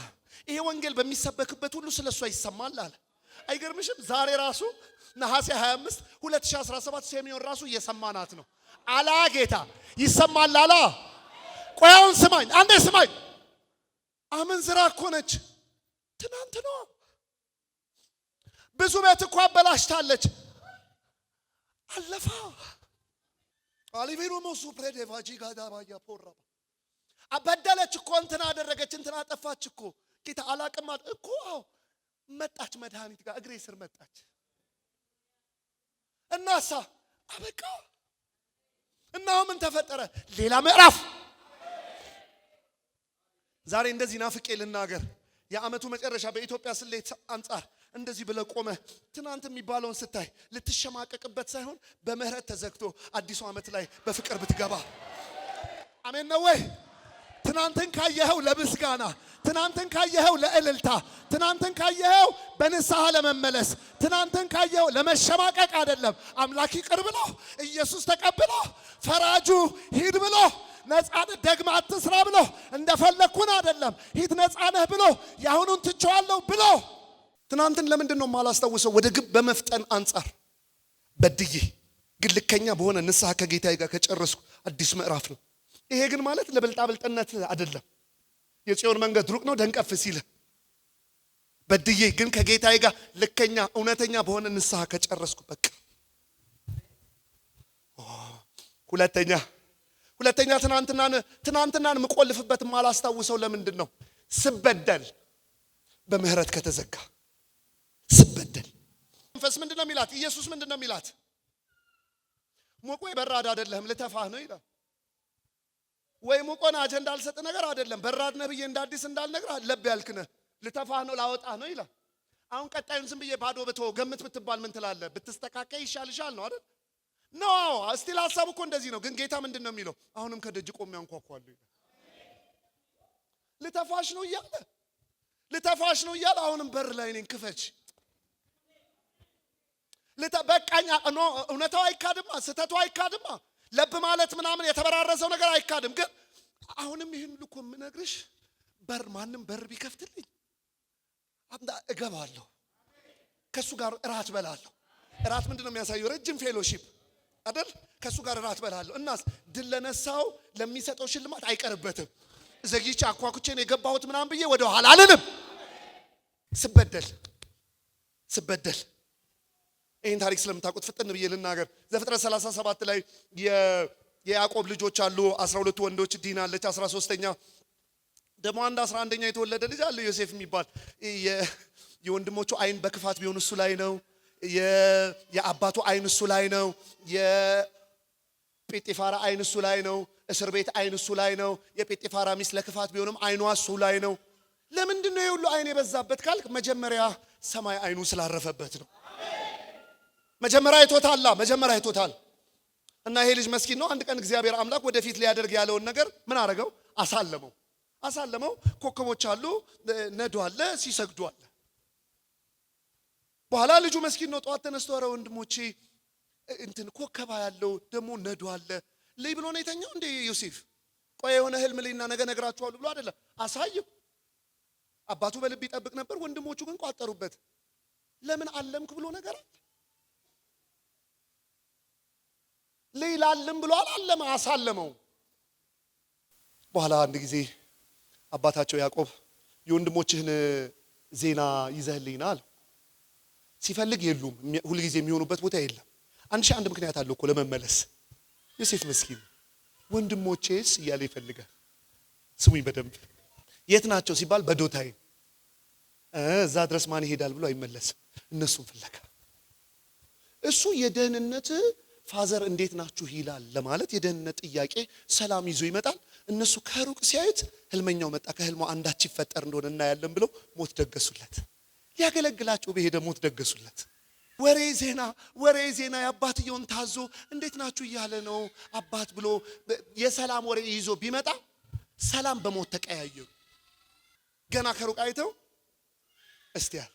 ይሄ ወንጌል በሚሰበክበት ሁሉ ስለሷ ይሰማል አለ። አይገርምሽም? ዛሬ ራሱ ነሐሴ 25 2017 ሴሚዮን ራሱ እየሰማናት ነው አላ ጌታ ይሰማል አላ። ቆያውን ስማኝ፣ አንዴ ስማኝ። አመንዝራ እኮ ነች። ትናንት ነው ብዙ ቤት እኮ አበላሽታለች። አለፋ አሊቬሮ ሞሱ ፕሬዴቫጂ ጋዳባያ ፖራ አበደለች እኮ እንትና አደረገች እንትና አጠፋች እኮ ጌታ አላቅም እኮ። አዎ መጣች መድኃኒት ጋር እግሬ ስር መጣች። እናሳ አበቃ። እና ምን ተፈጠረ? ሌላ ምዕራፍ። ዛሬ እንደዚህ ናፍቄ ልናገር። የዓመቱ መጨረሻ በኢትዮጵያ ስሌት አንጻር እንደዚህ ብለ ቆመ ትናንት የሚባለውን ስታይ ልትሸማቀቅበት ሳይሆን በምህረት ተዘግቶ አዲሱ ዓመት ላይ በፍቅር ብትገባ አሜን ነው ወይ? ትናንትን ካየኸው ለምስጋና፣ ትናንትን ካየኸው ለእልልታ፣ ትናንትን ካየኸው በንስሐ ለመመለስ፣ ትናንትን ካየኸው ለመሸማቀቅ አይደለም። አምላክ ይቅር ብሎ ኢየሱስ ተቀብሎ ፈራጁ ሂድ ብሎ ነፃነት ደግማ አትስራ ብሎ እንደፈለኩን አይደለም ሂድ ነፃነህ ብሎ ያሁኑን ትቼዋለሁ ብሎ። ትናንትን ለምንድን ነው የማላስታውሰው? ወደ ግብ በመፍጠን አንጻር በድዬ ግን ልከኛ በሆነ ንስሐ ከጌታዬ ጋር ከጨረስኩ አዲስ ምዕራፍ ነው። ይሄ ግን ማለት ለብልጣብልጥነት አይደለም። የጽዮን መንገድ ሩቅ ነው ደንቀፍ ሲል በድዬ ግን ከጌታዬ ጋር ልከኛ እውነተኛ በሆነ ንስሐ ከጨረስኩ በቃ። ሁለተኛ ትናንትናን ምቆልፍበት ማላስታውሰው ለምንድን ነው? ስበደል በምህረት ከተዘጋ ስበደል መንፈስ ምንድን ነው የሚላት? ኢየሱስ ምንድን ነው የሚላት? ሞቆ በራድ አይደለም ልተፋህ ነው ይላል። ወይ ሞቆን አጀንዳ አልሰጥ ነገር አይደለም በራድ ነብዬ እንዳዲስ እንዳልነግርህ ለብ ያልክነህ ልተፋህ ነው ላወጣህ ነው ይላል። አሁን ቀጣዩን ዝም ብዬ ባዶ ብትወው ገምት ብትባል ምን ትላለህ? ብትስተካከይ ይሻልሻል ነው አይደል? ኖ እስቲል ሐሳቡ እኮ እንደዚህ ነው። ግን ጌታ ምንድን ነው የሚለው? አሁንም ከደጅ ቆሜ አንኳኳለሁ ይላል። ልተፋሽ ነው እያለ አሁንም በር ላይ ነኝ ክፈች። በቃኝ ኖ እውነታው አይካድማ፣ ስህተቱ አይካድማ፣ ለብ ማለት ምናምን የተበራረሰው ነገር አይካድም። ግን አሁንም ይህን ልኮ የምነግርሽ ማንም በር ቢከፍትልኝ እገባለሁ፣ ከሱ ጋር እራት በላለሁ። እራት ምንድነው የሚያሳየው? ረጅም ፌሎሺፕ አይደል? ከሱ ጋር እራት በላለሁ። እናስ ድል ለነሳው ለሚሰጠው ሽልማት አይቀርበትም። ዘግይቼ አኳኩቼን የገባሁት ምናምን ብዬ ወደ ኋላ አልልም። ስበደል ይህን ታሪክ ስለምታውቁት ፍጥን ብዬ ልናገር። ዘፍጥረት 37 ላይ የያዕቆብ ልጆች አሉ 12 ወንዶች፣ ዲና አለች 13ኛ፣ ደግሞ አንድ 11ኛ የተወለደ ልጅ አለ ዮሴፍ የሚባል። የወንድሞቹ አይን በክፋት ቢሆን እሱ ላይ ነው። የአባቱ አይን እሱ ላይ ነው። የጴጤፋራ አይን እሱ ላይ ነው። እስር ቤት አይን እሱ ላይ ነው። የጴጤፋራ ሚስት ለክፋት ቢሆንም አይኗ እሱ ላይ ነው። ለምንድን ነው የሁሉ አይን የበዛበት ካልክ መጀመሪያ ሰማይ አይኑ ስላረፈበት ነው። መጀመሪያ አይቶታል። እና ይሄ ልጅ መስኪን ነው። አንድ ቀን እግዚአብሔር አምላክ ወደፊት ሊያደርግ ያለውን ነገር ምን አረገው? አሳለመው። ኮከቦች አሉ፣ ነዶ አለ፣ ሲሰግዱ አለ። በኋላ ልጁ መስኪን ነው። ጠዋት ተነስቶ ኧረ ወንድሞቼ እንትን ኮከባ ያለው ደግሞ ነዶ አለ ልይ ብሎ ነው የተኛው እንደ ዮሴፍ። ቆይ የሆነ ህልም ልይና ነገ ነግራችኋለሁ ብሎ አይደለም አሳየው። አባቱ በልብ ይጠብቅ ነበር፣ ወንድሞቹ ግን ቋጠሩበት። ለምን አለምክ ብሎ ነገር አለ። ሌላልም ብሎ አላለመ፣ አሳለመው። በኋላ አንድ ጊዜ አባታቸው ያዕቆብ የወንድሞችህን ዜና ይዘህልኝና አለ። ሲፈልግ የሉም፣ ሁልጊዜ የሚሆኑበት ቦታ የለም። አንድ ምክንያት አለው እኮ ለመመለስ። ዮሴፍ መስኪን ወንድሞቼስ እያለ ይፈልጋል። ስሙኝ በደንብ የት ናቸው ሲባል በዶታይም እዛ ድረስ ማን ይሄዳል ብሎ አይመለስም። እነሱን ፍለጋ እሱ የደህንነት ፋዘር እንዴት ናችሁ ይላል ለማለት የደህንነት ጥያቄ ሰላም ይዞ ይመጣል። እነሱ ከሩቅ ሲያዩት ህልመኛው መጣ፣ ከህልሙ አንዳች ይፈጠር እንደሆነ እናያለን ብለው ሞት ደገሱለት። ሊያገለግላቸው በሄደ ሞት ደገሱለት። ወሬ ዜና የአባትየውን ታዞ እንዴት ናችሁ እያለ ነው አባት ብሎ የሰላም ወሬ ይዞ ቢመጣ ሰላም በሞት ተቀያየሩ። ገና ከሩቅ አይተው እስቲያል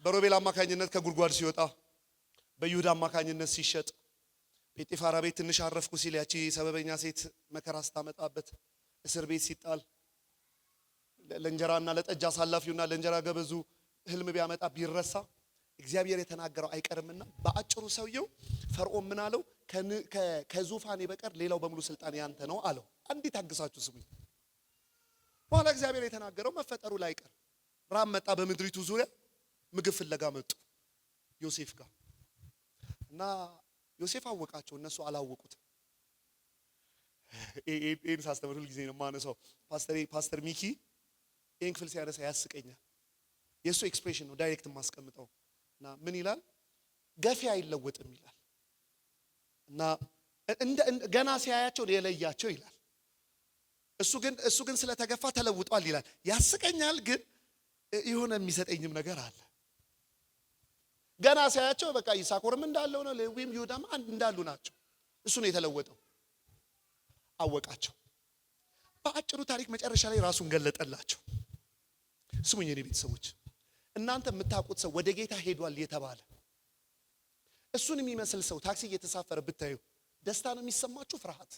በሮቤል አማካኝነት ከጉድጓድ ሲወጣ በይሁዳ አማካኝነት ሲሸጥ ጴጤፋራ ቤት ትንሽ አረፍኩ ሲል ያቺ ሰበበኛ ሴት መከራ ስታመጣበት እስር ቤት ሲጣል ለእንጀራና ለጠጅ አሳላፊውና ለእንጀራ ገበዙ ህልም ቢያመጣ ቢረሳ እግዚአብሔር የተናገረው አይቀርምና በአጭሩ ሰውየው ፈርዖን ምን አለው? ከዙፋኔ በቀር ሌላው በሙሉ ስልጣን ያንተ ነው አለው። አንዲት ታግሳችሁ ስሙኝ። በኋላ እግዚአብሔር የተናገረው መፈጠሩ ላይ ቀር ራብ መጣ። በምድሪቱ ዙሪያ ምግብ ፍለጋ መጡ ዮሴፍ ጋር እና ዮሴፍ አወቃቸው፣ እነሱ አላወቁትም። ይህን ሳስተምር ሁል ጊዜ ነው የማነሳው። ፓስተር ሚኪ ይህን ክፍል ሲያነሳ ያስቀኛል። የእሱ ኤክስፕሬሽን ነው ዳይሬክት የማስቀምጠው እና ምን ይላል? ገፊ አይለወጥም ይላል እና ገና ሲያያቸው የለያቸው ይላል። እሱ ግን ስለተገፋ ተለውጧል ይላል። ያስቀኛል፣ ግን የሆነ የሚሰጠኝም ነገር አለ። ገና ሲያያቸው በቃ ይሳኮርም እንዳለው ነው፣ ሌዊም ይሁዳም አንድ እንዳሉ ናቸው። እሱ ነው የተለወጠው። አወቃቸው። በአጭሩ ታሪክ መጨረሻ ላይ ራሱን ገለጠላቸው። ስሙኝ የኔ ቤተሰቦች፣ እናንተ የምታውቁት ሰው ወደ ጌታ ሄዷል የተባለ እሱን የሚመስል ሰው ታክሲ እየተሳፈረ ብታዩ ደስታ ነው የሚሰማችሁ? ፍርሃት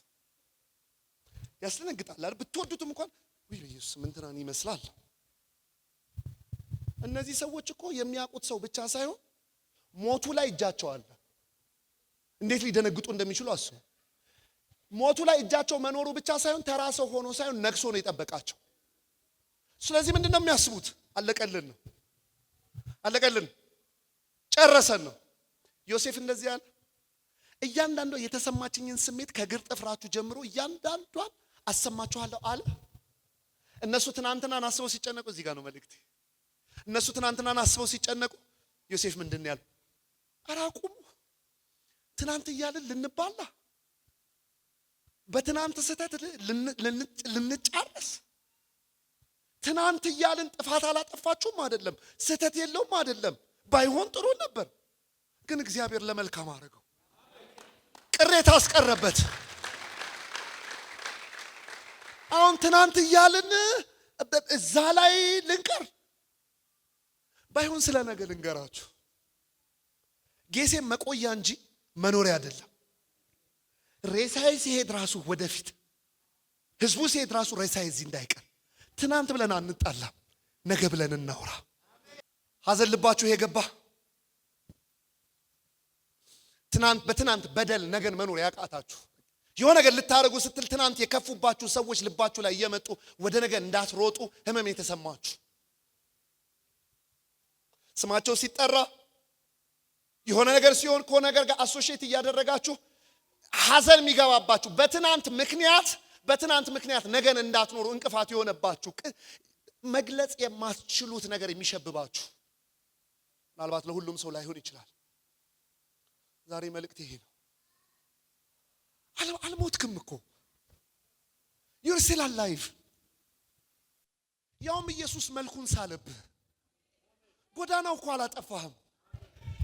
ያስደነግጣል አይደል? ብትወዱትም እንኳን ወይ ኢየሱስ ምንትናን ይመስላል። እነዚህ ሰዎች እኮ የሚያውቁት ሰው ብቻ ሳይሆን ሞቱ ላይ እጃቸው አለ። እንዴት ሊደነግጡ እንደሚችሉ አስቡ። ሞቱ ላይ እጃቸው መኖሩ ብቻ ሳይሆን ተራ ሰው ሆኖ ሳይሆን ነግሶ ነው የጠበቃቸው። ስለዚህ ምንድነው የሚያስቡት? አለቀልን ነው፣ አለቀልን፣ ጨረሰን ነው። ዮሴፍ እንደዚህ ያለ እያንዳንዱ የተሰማችኝን ስሜት ከግር ጥፍራችሁ ጀምሮ እያንዳንዷን አሰማችኋለሁ አለ። እነሱ ትናንትናን አስበው ሲጨነቁ፣ እዚህ ጋር ነው መልእክቴ። እነሱ ትናንትናን አስበው ሲጨነቁ ዮሴፍ ምንድን ያለው? አራቁሙ ትናንት እያልን ልንባላ፣ በትናንት ስህተት ልንጫረስ፣ ትናንት እያልን ጥፋት አላጠፋችሁም አይደለም፣ ስህተት የለውም አይደለም፣ ባይሆን ጥሩ ነበር፣ ግን እግዚአብሔር ለመልካም አደረገው። ቅሬታ አስቀረበት። አሁን ትናንት እያልን እዛ ላይ ልንቀር፣ ባይሆን ስለ ነገ ልንገራችሁ። ጌሴም መቆያ እንጂ መኖሪያ አይደለም። ሬሳዬ ሲሄድ ራሱ ወደፊት ህዝቡ ሲሄድ ራሱ ሬሳዬ እዚህ እንዳይቀር ትናንት ብለን አንጣላም፣ ነገ ብለን እናውራ። ሐዘን ልባችሁ የገባ በትናንት በደል ነገን መኖር ያቃታችሁ የሆነ ነገር ልታረጉ ስትል ትናንት የከፉባችሁ ሰዎች ልባችሁ ላይ እየመጡ ወደ ነገ እንዳትሮጡ ህመም የተሰማችሁ ስማቸው ሲጠራ የሆነ ነገር ሲሆን ከሆነ ነገር ጋር አሶሺየት እያደረጋችሁ ሐዘን የሚገባባችሁ በትናንት ምክንያት ነገን እንዳትኖሩ እንቅፋት የሆነባችሁ መግለጽ የማትችሉት ነገር የሚሸብባችሁ ምናልባት ለሁሉም ሰው ላይሆን ይችላል። ዛሬ መልእክት ይሄ ነው። አልሞትክም እኮ you're still alive። ያውም ኢየሱስ መልኩን ሳለብህ ጎዳናው እኮ አላጠፋህም።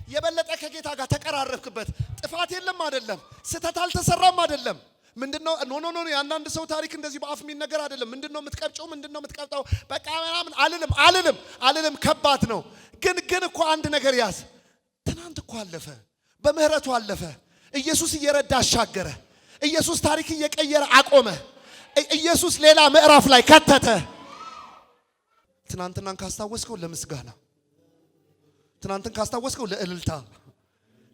የበለጠ ከጌታ ጋር ተቀራረብክበት። ጥፋት የለም አይደለም፣ ስተት አልተሰራም አይደለም። ምንድነው ኖ ያንዳንድ ሰው ታሪክ እንደዚህ በአፍ የሚነገር አይደለም። ምንድነው የምትቀብጨው? ምንድነው የምትቀብጣው? በቃ ምናምን አልልም። ከባድ ነው። ግን እኮ አንድ ነገር ያዝ። ትናንት እኮ አለፈ፣ በምህረቱ አለፈ። ኢየሱስ እየረዳ አሻገረ። ኢየሱስ ታሪክ እየቀየረ አቆመ። ኢየሱስ ሌላ ምዕራፍ ላይ ከተተ። ትናንትናን ካስታወስከው ለምስጋና፣ ትናንትን ካስታወስከው ለእልልታ፣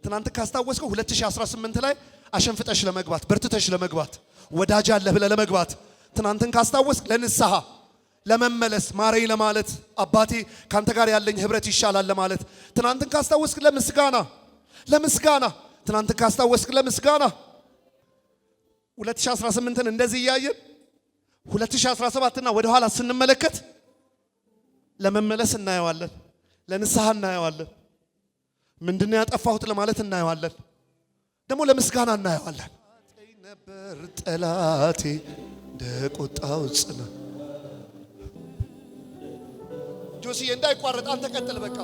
ትናንትን ካስታወስከው 2018 ላይ አሸንፍጠሽ ለመግባት በርትተሽ ለመግባት ወዳጅ አለ ብለ ለመግባት ትናንትን ካስታወስክ ለንስሐ ለመመለስ ማረኝ ለማለት አባቴ ካንተ ጋር ያለኝ ህብረት ይሻላል ለማለት ትናንትን ካስታወስክ ለምስጋና ትናንትን ካስታወስክ ለምስጋና 2018ን እንደዚህ ያያየን 2017ና ወደ ኋላ ስንመለከት ለመመለስ እናየዋለን፣ ለንስሐ እናየዋለን፣ ምንድነው ያጠፋሁት ለማለት እናየዋለን፣ ደግሞ ለምስጋና እናየዋለን። ነበር ጠላቴ ደቆጣው ጽና ጆሲ እንዳይቋረጥ አንተ ቀጥል በቃ